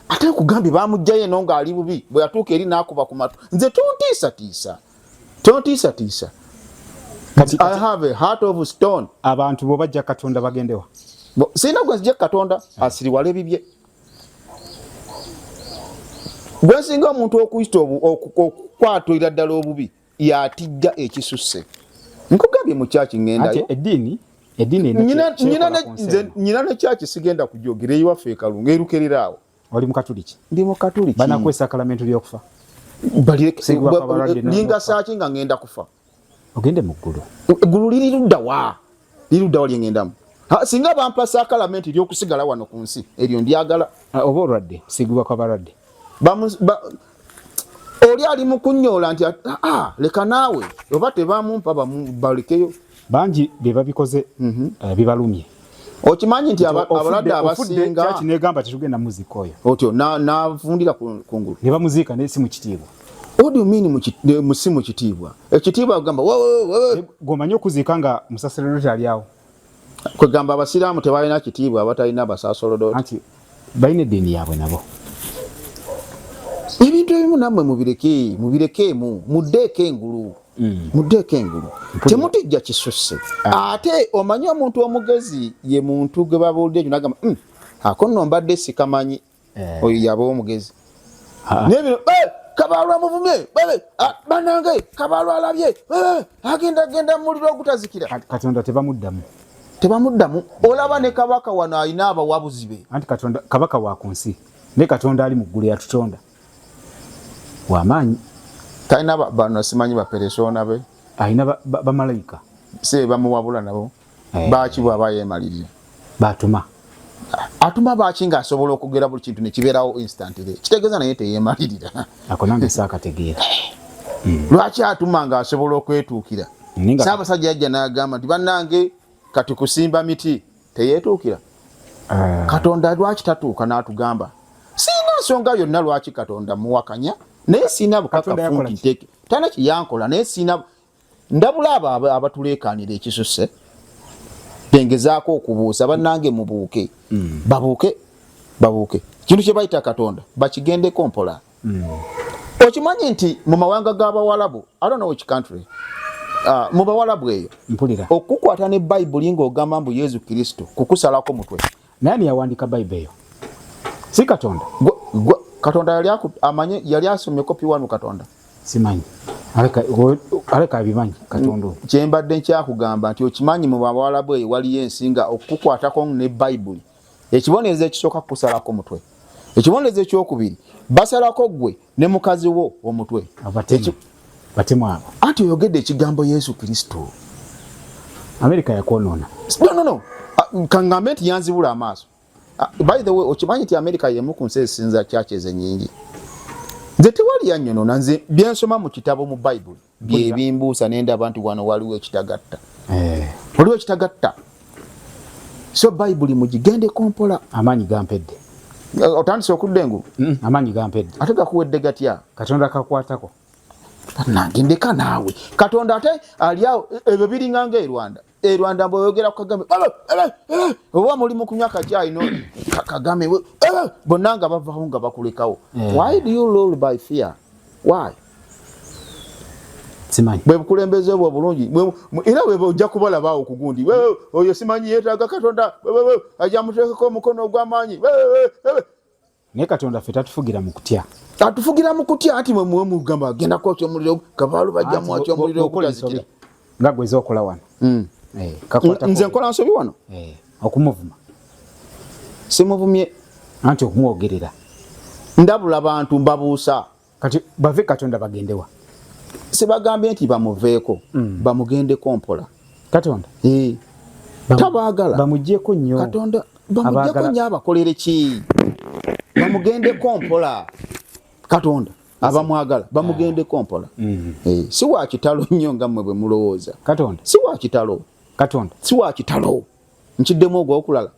ate kugambye bamugjayo eno nga ali bubi bwe yatuuka eri n'akuba ku matu nze tontiisa I have a heart of stone. Abantu bo bajja Katonda bagendewa. Sina gwe nzije Katonda asiriwale bibye. Gwe singa omuntu okuyita okukwatulira ddala obubi yatijja ekisusse. Nkugambye mu church ngenda yo. Eddiini nyina ne church sigenda kujogera yiwaffe Kalunga erukererawo. Oli mu Katuliki? Ndi mu Katuliki. Banakuwa sakramento ly'okufa. Linga saaki nga ngenda kufa. Ogende mu ggulu. Eggulu liri ludda wa? Liri ludda wa lyengendamu? Singa bampa sakramento ly'okusigala wano ku nsi eryo ndyagala. Oba olwadde sigibwa kwa balwadde. Oli ali mu kunnyola nti leka naawe oba tebamumpa balekeyo. Bangi be babikoze bibalumye. Okimanyi nti abalwadde abasinga church negamba tetugenda muzika oyo. Otyo navundira kungulu. Ne bamuziika ne si mu kitiibwa. What do you mean mu kitiibwa? Ekitiibwa agamba gomanyi okuziika nga musaseredoti ali awo. Kwegamba abasiraamu tebalina kitiibwa abatalina basaseredoti. Anti balina eddiini yaabwe nabo. Ebintu ebimu nammwe mubirekeemu muddeeko engulu. Muddeeko engulu. Temutijja kisusse. Ate omanyi omuntu omugezi ye muntu gwe babuulidde ekyo n'agamba ako nno mbadde sikamanyi. Oyo yaba omugezi. N'ebino Kabalwa muvumye banange Kabalwa alabye agenda mu muliro ogutazikira. Katonda tebamuddamu. Olaba ne kabaka wano alina abawabuzi be. Anti Katonda kabaka wa ku nsi ne Katonda ali mu ggulu yatutonda. Wamaanyi talina bano simanyi baperesona be alina bamalayika se bamuwabula nabo baki bwaba yemalirira batuma atuma baki nga asobola okugera buli kintu ne kibeerawo instantly kitegeeza naye teyemalirira ako nange saakategeera lwaki atuma nga asobola okwetuukira Ssaabasajja yajja n'agamba nti bannange kati kusimba miti teyeetuukira Katonda lwaki tatuuka n'atugamba sina nsonga yonna lwaki Katonda muwakanya naye sina bukakafu nti tana kiyankola naye sina ndabula abatuleekaanira ekisusse bengezaako okubuusa bannange mubuuke babuuke kintu kye bayita Katonda bakigendeko mpola. Okimanyi nti mu mawanga g'Abawalabu I don't know which country mu Bawalabu eyo mpulira okukwata ne Bayibuli ng'ogamba mbu Yesu Kristo kukusalako mutwe. Nani yawandiika Bayibuli eyo? Si Katonda. Katonda yali asomye kopi wanu Katonda. Simanyi. Aleka bimanyi Katonda. Kyembadde nkyakugamba nti okimanyi mu Bawalabu eyo waliyo ensinga okukwatako ne Bayibuli. Ekibonerezo ekisooka kusalako mutwe. Ekibonerezo ekyokubiri basalako gwe ne mukazi wo omutwe. Batemu abo. Anti oyogedde ekigambo Yesu Kristo. Amerika yakwonoona. No. Kangambe nti yanzibula amaaso. By the way, okimanyi nti Amerika yemu ku nsi ezisinza churches ennyingi. Nze tewali yannyonoona nze byensoma mu kitabo mu Bayibuli bye bimbuusa n'endaba nti wano waliwo ekitagatta. Waliwo ekitagatta. So Bayibuli mugigendeko mpola. Amaanyi gampedde. Otandise okudda engulu? Amaanyi gampedde. Ate gakuwedde gatya? Katonda kakwatako. Nange ndeka naawe. Katonda ate ali awo ebyo biringa ng'e Rwanda mboyogera ku Kagame oba muli mu kunywa kacaayi no Kagame bonna nga bavaho nga bakulekawo. Why do you rule by fear? Why? Simanyi. Bwe bukulembeze bwo bulungi era bwe ojja kubalabaawo ku gundi oyo simanyi yeetaaga Katonda ajja muteekeko omukono ogw'amaanyi. Naye Katonda ffe tatufugira mu kutya. Atufugira mu kutya ati mwe mugamba agenda kwokya omuliro Kabaalu bajja mwokya omuliro ogutazikira. Nga gwe zookola wano. Nze nkola nsobi wano. Okumuvuma. Simuvumye. Anti okumwogerera. Ndabula abantu mbabuusa. Kati bave Katonda bagendewa. Sibagambye nti bamuveeko. Bamugendeko mpola. Katonda. Tabaagala. Bamuggyeko nnyo. Katonda bamuggyeko nnyo abakolere ki? Bamugendeko mpola. Katonda abamwagala bamugendeko mpola. Si wa kitalo nnyo nga mmwe bwe mulowooza. Katonda. Si wa kitalo. Katonda. Si wa kitalo. Nkiddemu ogwo okulala.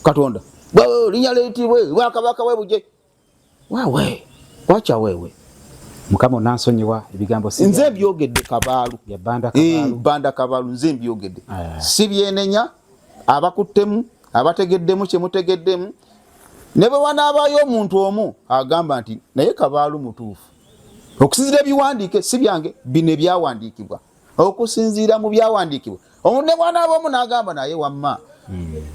Katonda. Linnya leetibwe Bwakabaka we bujje. Waawe. Wacha wewe. Mukama nansonyiwa ebigambo si. Nze byogedde Kabaalu. Ya Banda Kabaalu. Banda Kabaalu nze byogedde. Si byenenya abakuttemu abategeddemu kye mutegeddemu. Ne bwe wanaabayo omuntu omu agamba nti naye Kabaalu mutuufu. Okusinzira ebiwandiike si byange bino ebyawandiikibwa. okusinziira mu byawandiikibwa. Omune bwana abomu n'agamba naye wamma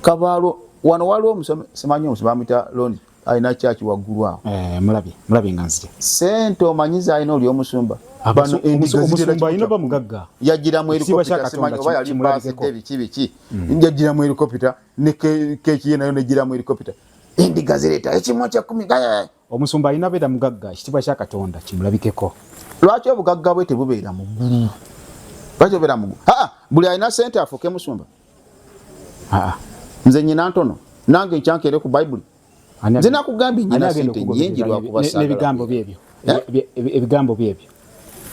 Kabaalo wano waliwo omusome simanyi omusome bamuyita Loni alina kyaki waggulu awo mulabi nga nzije sente omanyiza alina oli omusumba omusumba alina bamugagga yagiramu helikopita simanyi oba yali basidde biki yagiramu helikopita ne keeki ye nayo negiramu helikopita endiga zireeta ekimu kya 10 omusumba alina beera mugagga ekitiibwa kya Katonda kimulabikeko. Lwaki obugagga bwe tebubeera mu ggulu? Lwaki obeera mu ggulu? Buli alina sente afuuke musumba. Nze nyina ntono nange nkyankere ku Bayibuli. Nze nakugambye nyina sente nyingi lwakubasaagala n'ebigambo byebyo ebigambo byebyo.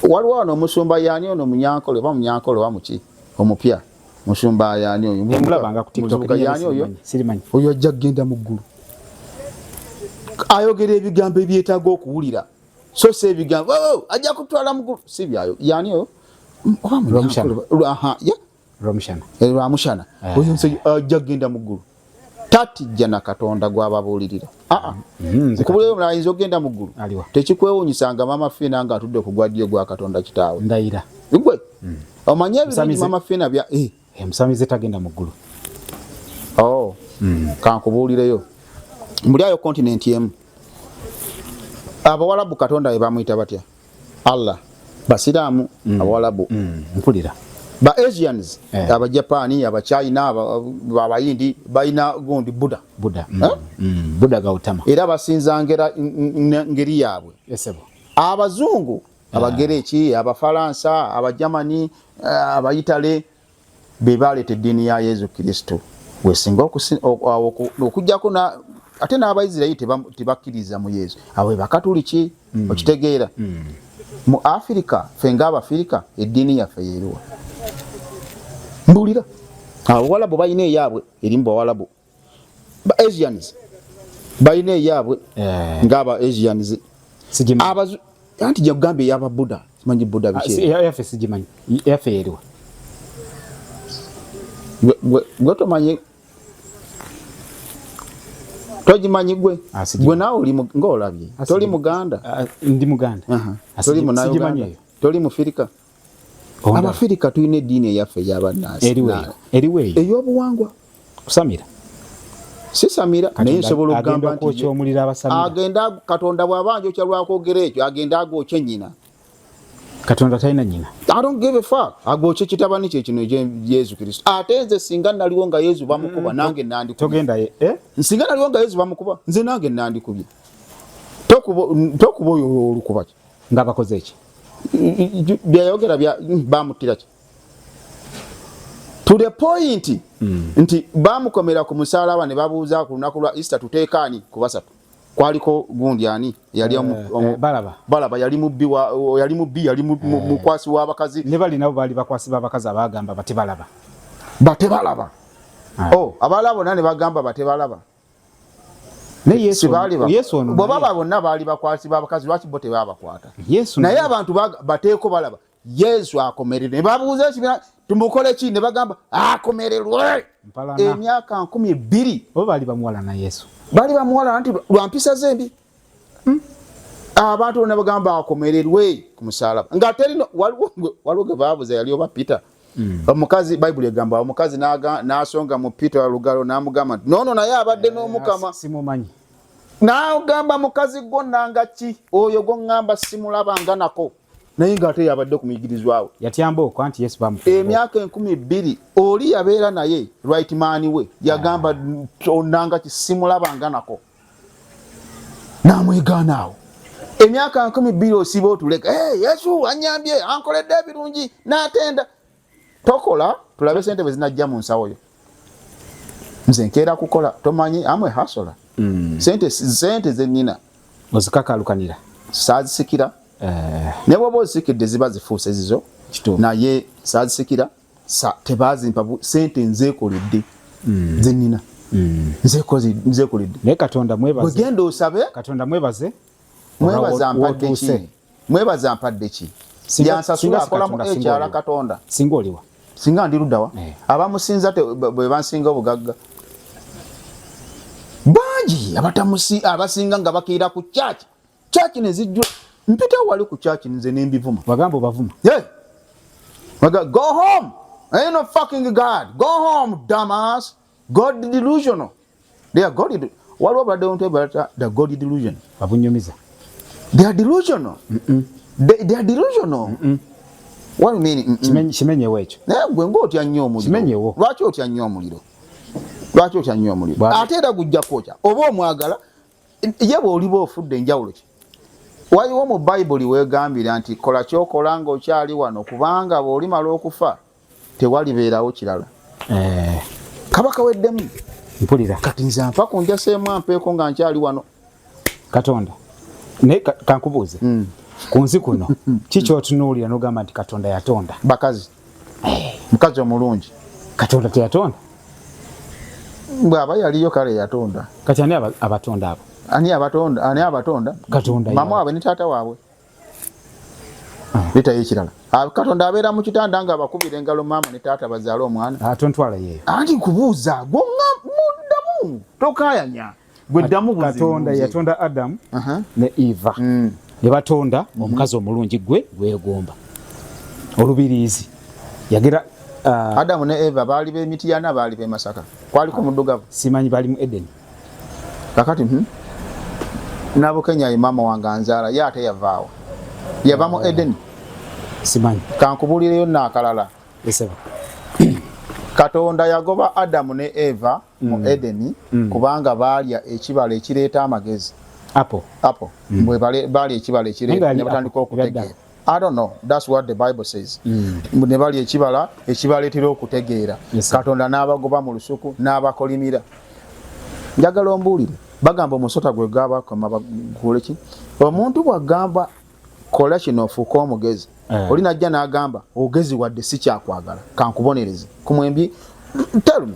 Waliwo wano omusumba yaani ono munyankole oba munyankole oba muki omupya musumba yaani oyo mulabanga ku TikTok yaani oyo sirimanyi oyo ajja kgenda mu ggulu ayogera ebigambo ebyetaaga okuwulira so si ebigambo ajja kutwala mu ggulu si byayo yaani oyo oba munyankole Lwamushana oyo ajja kgenda mu ggulu tatijja na Katonda gwababuulirira nkubuleyo mulayinza okgenda mu ggulu tekikwewuunyisanga maama Fiina nga atudde ku gwaddiyo gwa Katonda kitaawe ndayira gwe omanye ebirungi maama Fiina bya omusamize tagenda mu ggulu. Kankubuulireyo muli ayo kontinenti emu Abawalabu Katonda we bamuyita batya? Allah. Basiraamu Abawalabu mpulira ba Asians aba Japani aba China aba Hindi baina gundi Buddha Buddha Gautama era basinza ngeri yaabwe. Abazungu Abagereki aba Faransa aba Germany aba Italy be baleta eddiini ya Yesu Kristo wesinga okujjako na ate n'Abayisirayiri tebakkiriza mu Yesu awe bakatuliki okitegeera mu Afrika fenga Abafirika eddiini yaffe yeeruwa mbulira Abawalabu balina eyaabwe eri mu Bawalabu ba Asians balina eyaabwe ng'aba Asians anti jagambye ey'aba Buddha simanyi Buddha biki yaffe sigimanyi yaffe yeeruwa gwe tomanyi togimanyi gwe naawe oli ng'olabye toli Muganda ndi Muganda toli Munauganda toli Mufirika Abafirika tulina eddiini eyaffe ey'abannansi eriweeyo ey'obuwangwa kusamira si samira naye nsobola okugamba nti agenda Katonda bw'abanja okya lwakwogera ekyo agenda agokye nnyina. Katonda talina nnyina. I don't give a fuck. Agokye kitabani kye kino Yesu Kristo. Ate nze singa naliwo nga Yesu bamukuba nange nandikubye. Togenda Singa naliwo nga Yesu bamukuba nze nange nandikubye. Tokuba oyo olukuba ki nga bakoze ki byayogera bamutira ki to the point nti bamukomera ku musalaba ne babuuza ku lunaku lwa Easter tuteekaani ku basatu kwaliko gundi ani yali balaba yali mubbi yali mukwasi w'abakazi ne bali nabo bali bakwasi b'abakazi abagamba batebalaba abalabo nane bagamba batebalaba ne Yesu ono baba bonna bali bakwasi b'abakazi lwaki bo tebabakwata naye abantu bateeko balaba Yesu akomerere ne babuuza ekibira tumukole ki ne bagamba akomererwe emyaka 12 bo bali bamuwala na Yesu bali bamuwala nti lwampisa zembi abantu ne bagamba akomererwe ku musalaba nga terino waliwo ge babuuza yali oba Peter omukazi Bible egamba omukazi n'asonga mu Peter walugalo n'amugamba nono naye abadde n'omukama simumanyi n'agamba mukazi gonnanga ki oyo gongamba simulabanga nako naye ng'ate yabadde ku muyigirizwa we yatyamba okwo anti Yesu bamukuba emyaka 12 oli yabeera naye right man we yagamba onanga ki simulabanga nako namwegaana awo emyaka 12 osiba otuleka Yesu anyambye ankoledde ebirungi n'atenda tokola tulabe sente bwe zinajja mu nsawo yo nze nkeera kukola tomanyi amwe hasola sente zenina ozikakalukanira saazisikira ne bwoba ozisikidde ziba zifuuse zizo naye saazisikira tebazimpa sente nzeekoledde zenina nzeekoledde naye Katonda mwebaze wegenda osabe Katonda mwebaze mwebaza mpadde ki yansasula akolamu ekyala Katonda singa oliwa singa ndi luddawa abamusinza bwe bansinga obugagga bangi abasinga nga bakeera ku church ne zijjula mpita wali ku church nze n'embivuma bagamba bavuma Go home. Ain't no fucking God. Go home, dumbass. God delusional. They are God. What don't about the God delusion? Abunyumiza. They are delusional. They are delusional. What do you mean? Chimenye wecho. Gwe ngoti annyo omuliro. Chimenyewo. Lwaki otya nnyo omuliro? Lwaki otya nnyo omuliro? Ate era gujja kwokya. Oba omwagala ye bw'oliba ofudde enjawulo ki? Waliwo mu Bayibuli weegambira nti kola kyokola ng'okyali wano kubanga bw'olimala okufa tewalibeerawo kirala. Kabaka weddemu. Mpulira. Kati nze nfa ku njaseemu ampeeko nga nkyali wano. Katonda. Ne kankubuuze. Ku nsi kuno kiki otunuulira n'ogamba nti Katonda yatonda? Bakazi. Mukazi omulungi. Katonda teyatonda? Bw'aba yaliyo kale yatonda. Kati ani abatonda abo? Ani abatonda? Ani abatonda? Katonda. Mama waabwe ne taata waabwe. Letayo ekirala. Katonda abeera mu kitanda nga abakubira engalo maama ne taata bazaale omwana. Atontwala yeeyo. Anti nkubuuza gwonga muddamu tokaayanya. Gwe ddamu buzibu. Katonda yatonda Adamu ne Eva. Ne batonda omukazi omulungi gwe gwegomba. Olubiriizi. Yagira Adamu ne Eva baali b'Emityana baali b'Emasaka. Kwaliko muddugavu. Simanyi bali mu Edeni. Kakati nabo Kenya ye mama wange anzaala ye ate yavaawo. Yava mu Edeni. Simanyi. Kankubuulireyo naakalala. Eseba. Katonda yagoba Adamu ne Eva mu Edeni kubanga baalya ekibala ekireeta amagezi. Apple. Bwe baali ekibala ekireeta ne batandika okutegeera. I don't know. That's what the Bible says. Ne bali ekibala ekibaleetera okutegeera. Katonda n'abagoba mu lusuku n'abakolimira. Njagala ombuulire. Bagamba omusota gwe gaba bagule ki? Omuntu bw'agamba kola kino ofuuka omugezi. Oli najja n'agamba ogezi wadde si kyakwagala. Kankubonereze. Kumwembi tell me.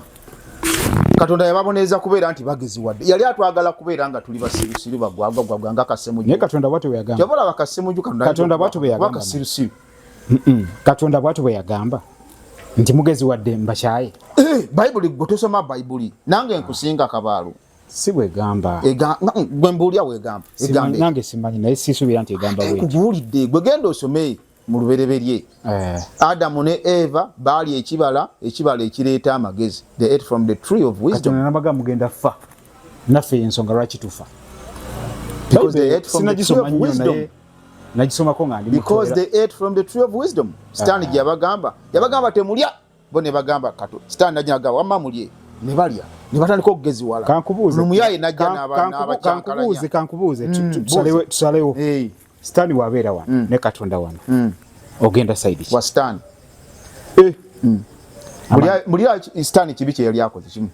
Katonda yababonereza kubeera nti bagezi wadde. Yali atwagala kubeera nga tuli basirusiru bagwagwa nga kasemuju. Ne Katonda bw'atyo bwe yagamba. Kyobola bakasemuju Katonda bw'atyo bwe yagamba. Bakasirusiru. Katonda bw'atyo bwe yagamba. Nti mugezi wadde mbakyaye. Bayibuli gwe tosoma Bayibuli. Nange nkusinga kabaalu. Si bwe gamba. Gwe mbuulya weegamba. Nange simanyi naye siisuubira nti egamba bw'eti. Nkubuulidde gwe genda osome mu lubereberye. Adamu ne Eva baali ekibala ekireeta amagezi. They ate from the tree of wisdom. Katonda n'abaga mugenda ffa. Naffe ensonga lwaki tufa. Because they ate from the tree of wisdom. Nagisomako nga ndi because they ate from the tree of wisdom. Sitaani gye yabagamba temulya. Bo ne bagamba Katonda. Sitaani najja wamma mulye. Ne balya. Ne batandika okugeziwala. Kankubuuze. Numuyaye najja n'abakyankalanya. Kankubuuze. Tusalewo. Sitaani wabeera wano ne Katonda wano. Ogenda saidi ki? Wa Sitaani. Muli Sitaani kibi kye yali akoze kimu.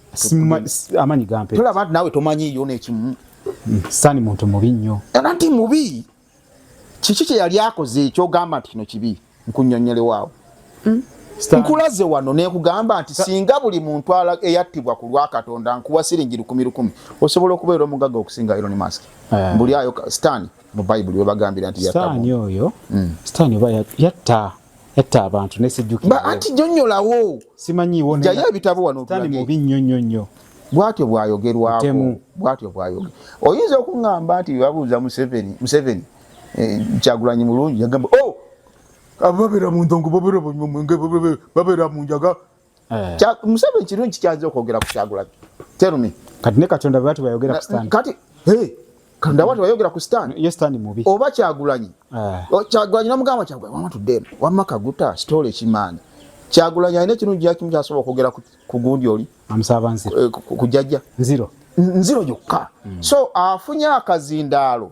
Amanyi gampe. Tulaba nti naawe tomanyiiyo n'ekimu. Sitaani muntu mubi nnyo. Nti mubi. Kiki kye yali akoze ekyogamba nti kino kibi? Nkunnyonnyole waawo. Nkulaze wano nekugamba nti singa buli muntu eyattibwa ku lwa Katonda nkuwa siringi 10,000 osobola okubeera omugagga okusinga Elon Musk. Buli ayo Sitaani mu Bayibuli webagambira nti yatta. Sitaani oyo. Sitaani oba yatta abantu nesijjukira. Anti nnyonnyolawo. Simanyi wona. Jayo ebitabo wano. Sitaani mubi nnyo. Bwatyo bwayogerwako. Bwatyo bwayogerwa. Oyinza okuŋŋamba nti babuuza Museveni Kyagulanyi mulungi yagamba ababera mu ndongo babera mu njaga. Museveni kirungi kyanze okwogera ku Kyagulanyi. Tell me. Kati ne Katonda bwatyo bayogera ku Sitaani. Kati Katonda bwatyo bayogera ku Sitaani. Ye Sitaani mubi. Oba Kyagulanyi. Kyagulanyi namugamba Kyagulanyi wamutudde wamma kaguta story ekimaanyi. Kyagulanyi alina kirungi yakimu kyasobola okwogera ku gundi oli. Amusaba nziro. Ku jjajja. Nziro yokka. So afunye akazindaalo.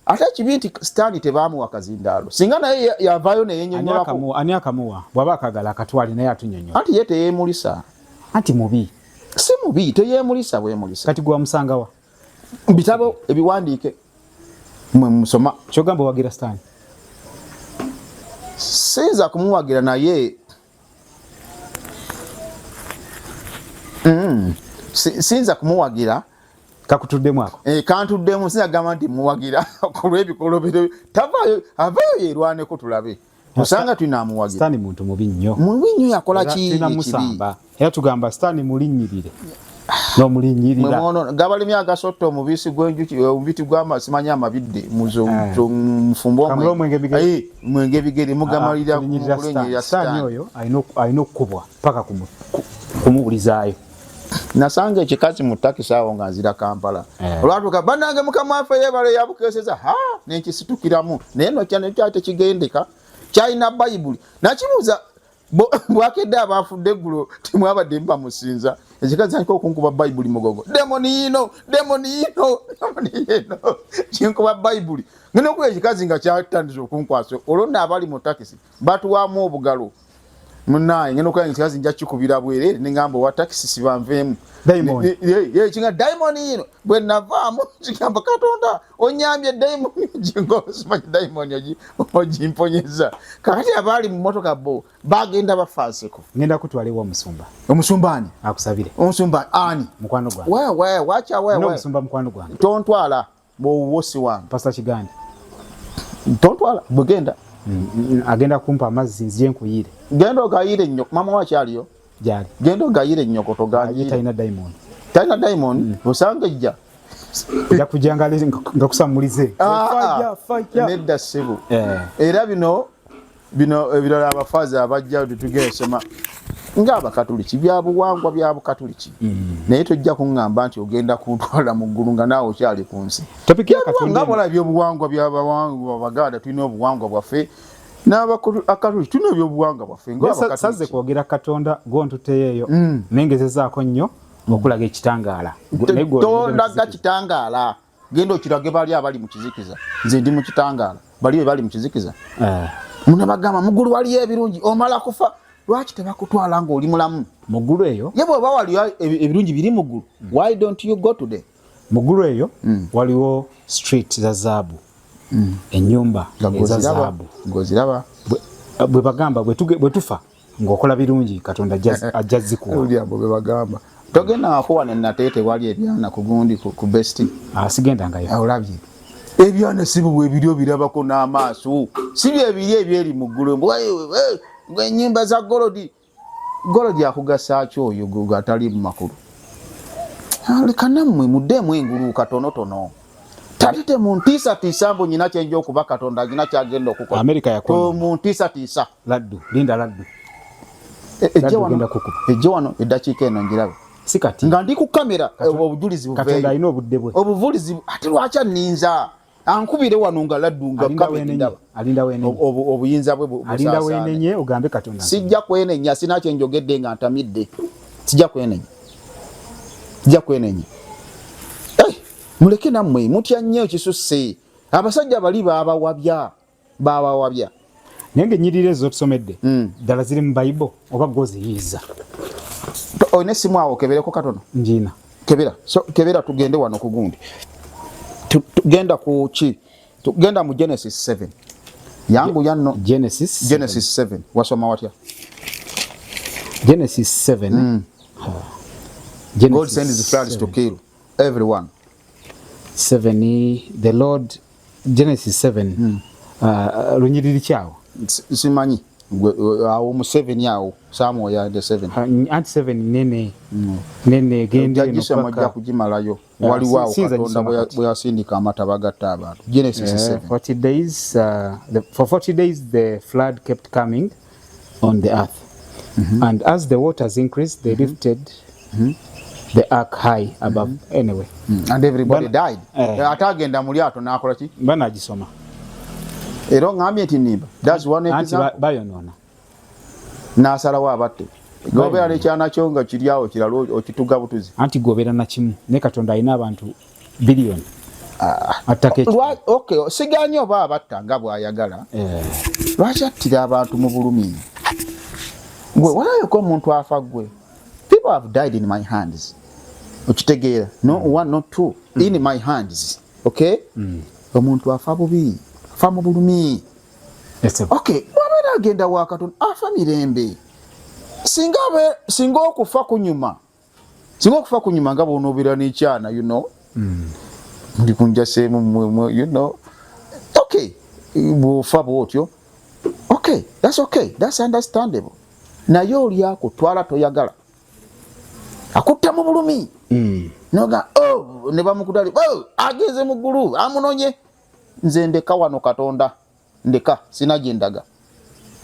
Ate kibi nti Sitaani tebaamuwa akazindaalo. Singa naye yavaayo neyennyonnyolako. Ani akamuwa? Bw'aba akagala akatwale naye atunyonnyola. Anti ye teyeemulisa. Anti mubi. Si mubi, teyeemulisa bwemulisa. Kati gwa musangawa. Bitabo ebiwandiike. Mwe musoma. Kyogamba wagira Sitaani. Sinza kumuwagira naye. Sinza kumuwagira. Kakutuddemu ako. Kantuddemu sinza gamba nti muwagira kulw'ebikolo bye. Tavaayo avaayo yerwaneko tulabe. Osanga tunaamuwagira. Sitaani muntu mubi nnyo. Mubi nnyo yakola ki? Era tugamba Sitaani mulinnyirire. no mulinyirira mwono gabalimi agasoto omubisi gwenjuki omubiti gwama simanya amabidde muzo mfumbo mwenge bigere mugamalira kulinyirira sani oyo ayino kubwa paka kumubulizayo nasanga ekikazi mu takisi awo nga nzira Kampala olwatuka banange mukama afa yebale yabukeseza ha nenkisitukiramu naye no cyane cyate kigendeka China Bible nakibuza bwakedde abafudde eggulo temwabadde bamusinza ekikazi anko okunkuba Bible mugogo demoni ino kinkuba Bible ngeno ku ekikazi nga kyatandise okunkwasa olonna abali mu takisi batuwamu obugalo munaye ngeno kwa ekikazi nja kikubira bwerere ningambo wa takisi sibanvemu Diamond ye kinga Diamond ino bwe navaamu kigamba Katonda onyambye Diamond jingo sima Diamond ojimponyeza kakati abali mu motoka bo bagenda bafaseko ngenda kutwalewa omusumbani akusabire omusumba ani mukwano gwange wewe wacha wewe no musumba mukwano gwange tontwala bo wosi wange Pastor Kigandi tontwala bugenda agenda kumpa amazzi nziye nkuyire genda ogayire nnyo mama wakyaliyo jali genda ogayire nnyo kotoganyi Taina Diamond osanga ja kujangale ngakusamulize fajja nedda sibu era bino ebirala abafazi abajja tugesema ng'abakatuliki byabuwangwa byabukatuliki naye tojja kuŋŋamba nti ogenda kutwala mu ggulu nga naawe okyali ku nsi nga bola ebyobuwangwa byabawangwa Baganda tulina obuwangwa bwaffe n'abakatuliki tulina ebyobuwangwa bwaffe saze kwogera Katonda gontuteeyo nengezezaako nnyo okulaga ekitangaala tondaga kitangaala genda okirage bali abali mu kizikiza nze ndi mu kitangaala bali mu kizikiza muna bagamba muggulu waliyo ebirungi omala kufa lwaki tebakutwala ng'oli mulamu muggulu eyo ye bw'oba waliyo ebirungi biri muggulu why don't you go to them muggulu eyo waliwo street za zaabu ennyumba eza zaabu ng'oziraba bwe bagamba bwe tufa ng'okola birungi Katonda ajja zikuwa ulyambo bwe bagamba togenda wakuwane nateete wali ebyana ku gundi ku besti sigendangayo olabye ebyana sibu bwe biryo birabako n'amaaso si bye biri ebyeri mu ggulu ng'ennyimba za golodi akugasa ki oyo gatali mu makulu lekanammwe muddemu engulu katonotono tatete muntiisatiisa mbu nyina kyenja okuba Katonda nyina kyagenda okukola Amerika yakola muntiisatiisa linda laddu ejje wano eddakiika eno njirabe si kati nga ndi ku kamera obujulizi Katonda alina obudde bwe obuvulizi ate lwaki ninza ankubire wano nga laddu nga kamera alinda wenenye obuyinza bwe busaasana alinda wenenye ogambe Katonda sijja kwenenya sina kyenjogedde nga ntamidde sijja kwenenya muleke nammwe mutya nnyo ekisusse abasajja bali babawabya naye ng'ennyiriri ezo tusomedde ddala ziri mu Bayibuli oba goziyiza oyina essimu awo kebereko katono njina kebera tugende wano ku gundi tugenda ku ki tugenda mu Genesis 7 yangu yanno Genesis 7 wasoma watya Genesis 7 God sends his floods to kill everyone 7 the Lord Genesis 7 lunyiriri kyawo simanyi awo mu 7 awo Samuel ya the 7 anti 7 nene gende no paka kujimalayo waliwo awo Katonda bwe yasindika amata bagatta abantu Genesis 7 40 days for 40 days the flood kept coming on the earth and as the waters increased they lifted the ark high above anyway and everybody died atagenda mu lyato nakola ki bana agisoma ero ngambye ati nimba that's one example bayonona nasalawo abatte gobera lekyana kyonga kiryawo kiralo okituga butuzi anti gobera na kimu ne Katonda alina abantu billion atake okay siganyo ba abatta nga bwayagala lwaki attira abantu mu bulumi gwe walayoko omuntu afa gwe people have died in my hands okitegeera no one not two in my hands okay omuntu afa bubi afa mu bulumi okay wabera agenda wa Katonda afa mirembe singa okufa kunyuma nga bonobera n'ekyana you know muri kunja semu you know okay bufa bwotyo okay that's understandable naye oli akutwala toyagala akutta mu bulumi noga ne bamukutali ageze mu ggulu amunonye nze ndeka wano Katonda ndeka sina jendaga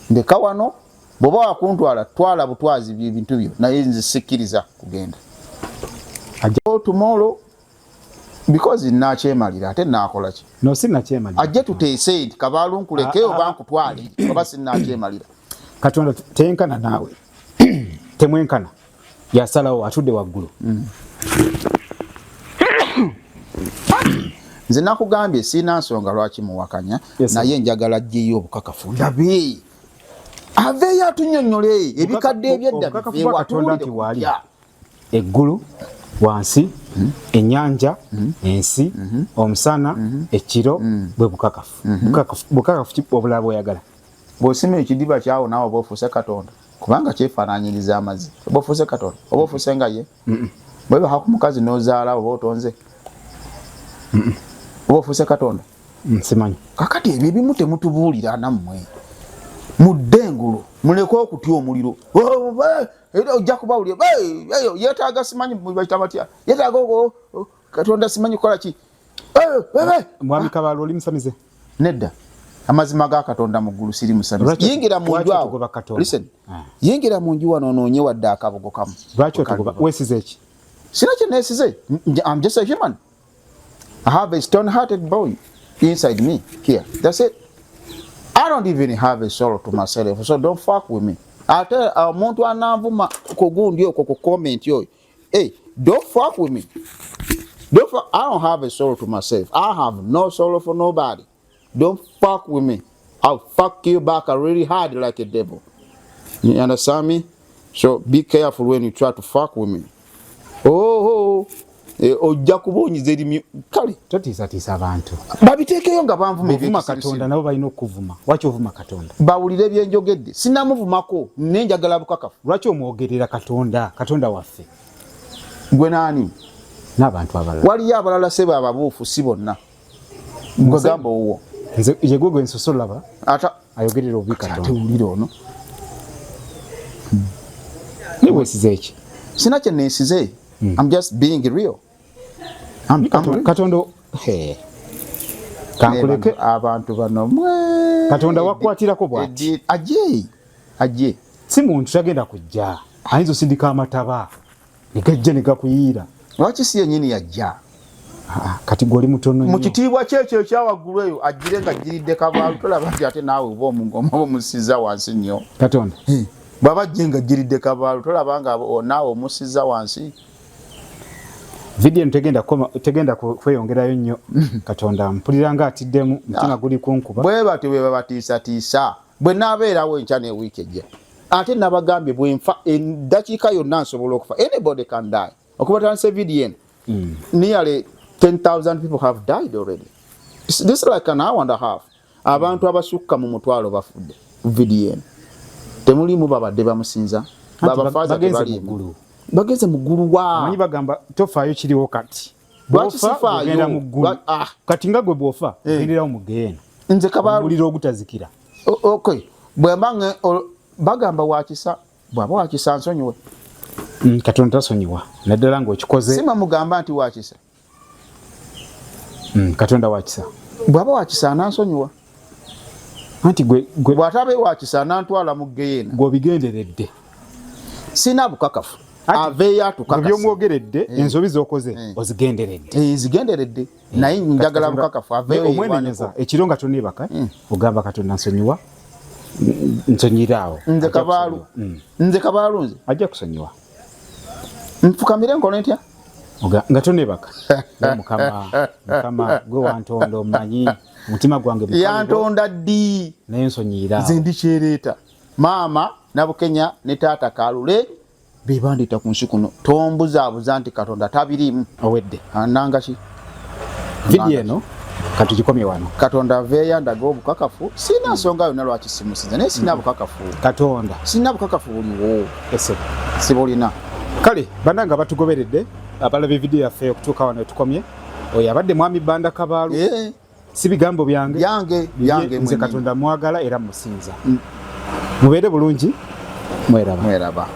ndeka wano boba wakuntwala twala butwazi bintu byo naye nze sikiriza kugenda tomorrow because nachemalira ate nakola ki no sina chemalira ajje tuteese nti Kabaalu nkulekeo bankutwale oba sina chemalira Katonda tenkana nawe temwenkana yasalawo atudde waggulu nze nakugambye sina nsonga lwaki muwakanya naye njagala ajjeyo obukakafu ndabe aveeyo atunyonyole ebikadde ebyedda Katonda nti wali eggulu wansi ennyanja ensi omusana ekiro bwe bukakafu obulala bw'oyagala bw'osima ekidiba kyawo naawe oba ofuuse Katonda kubanga kyefaanaanyiriza amazzi oba ofuuse Katonda oba ofuuse nga ye bwe baka ku mukazi n'ozaala oba otonze oba ofuuse Katonda simanyi kakati ebyo ebimu temutubuulira nammwe mudde engulu muleke okutya omuliro ojja kubawulira yeetaaga simanyi baita batya yeetaaga Katonda simanyi kukola ki mwami Kabaalu oli musamize nedda amazima ga Katonda mu ggulu siri musamize yingira mu nju awo listen yingira mu nju wano onoonye wadde akabugo kamu lwaki otugoba wesize eki sina kye neesize I'm just a human I have a stone-hearted boy inside me here that's it I don't even have a soul to myself, so don't fuck with me. I tell omuntu anavuma kugundi okwo ku comment yoyo. Hey, don't fuck with me. I don't have a soul to myself. I have no soul for nobody. Don't fuck with me. I'll fuck you back really hard like a devil. You understand me? So be careful when you try to fuck with me. Ojja kubonyiza erimi kale totiisatiisa abantu babiteekeyo nga banvuma ovuma Katonda nabo balina okuvuma lwaki ovuma Katonda bawulire byenjogedde sinamuvumako nenjagala bukakafu lwaki omwogerera Katonda waffe gwe naani n'abantu abalala waliyo abalala seba ababuufu si bonna ngwegamba owwo nze yegwegwe nsosolaba ata ayogerera obubi Katonda tewulire ono niwesize eki sina kye neesize I'm just being real. Katonda kankuleke abantu bano Katonda wakwatirako bwati ajje si muntu tagenda kujja ayinza osindika amataba negajja negakuyiira lwaki si yennyini yajja kati gwoli mutono mu kitiibwa kyekyo ekyawaggulu eyo ajjire nga jiridde Kabaalu tolaba nti ate naawe oba omungoma omusiza wansi nnyo Katonda bw'aba ajje nga jiridde Kabaalu tolaba nga naawe omusiza wansi video tegenda kweyongerayo nnyo Katonda mpulira nga atiddemu mutima guli kunkuba bwe batyo bwe babatiisatiisa bwe naabeerawo enkya n'ewiiki ejja ate nabagambye bwe nfa eddakiika yonna nsobola okufa anybody can die okubatandisa video eno nearly 10,000 people have died already. This is like an hour and a half. Abantu abasukka mu mutwalo bafudde video eno temulimu babadde bamusinza babafaza tebalimu bageze mu ggulu wa manyi bagamba tofaayo kiriwo kati lwaki sifaayo mu ggulu kati nga gwe bw'ofa ogenderawo mu geena nze Kabaalu omuliro ogutazikira okay bwembange bagamba wakisa bwaba wakisa nsonyiwe Katonda tasonyiwa naddala ng'okikoze sima mugamba nti wakisa Katonda wakisa bwaba wakisa anansonyiwa anti gwe bw'atabe wakisa anantwala mu geena gw'obigenderedde sina bukakafu aveeyo atukakasa byomwogeredde ensobi z'okoze ozigenderedde zigenderedde naye njagala bukakafu aveeyo omwenenyeza ekiro nga tonebaka ogamba Katonda nsonyiwa nsonyiraawo nze Kabaalu nze ajja kusonyiwa nfukamire nkola ntya nga tonebaka mukama gwe wantonda omanyi omutima gwange yantonda ddi naye nsonyiiraawo nze ndikyereeta maama Nabukenya ne taata Kalule bebandeeta ku nsi kuno tombuzaabuza nti Katonda tabirimu owedde ananga ki video eno katugikomye wano Katonda aveeyo andaga obukakafu sina nsonga yonna lwaki simusinza naye sina bukakafu Katonda sina bukakafu buliwo ese sibulina kale bannanga batugoberedde abalaba video yaffe okutuuka wano etukomye oyo abadde mwami Banda Kabaalu si bigambo byange nze Katonda mwagala era musinza mubeere bulungi mweraba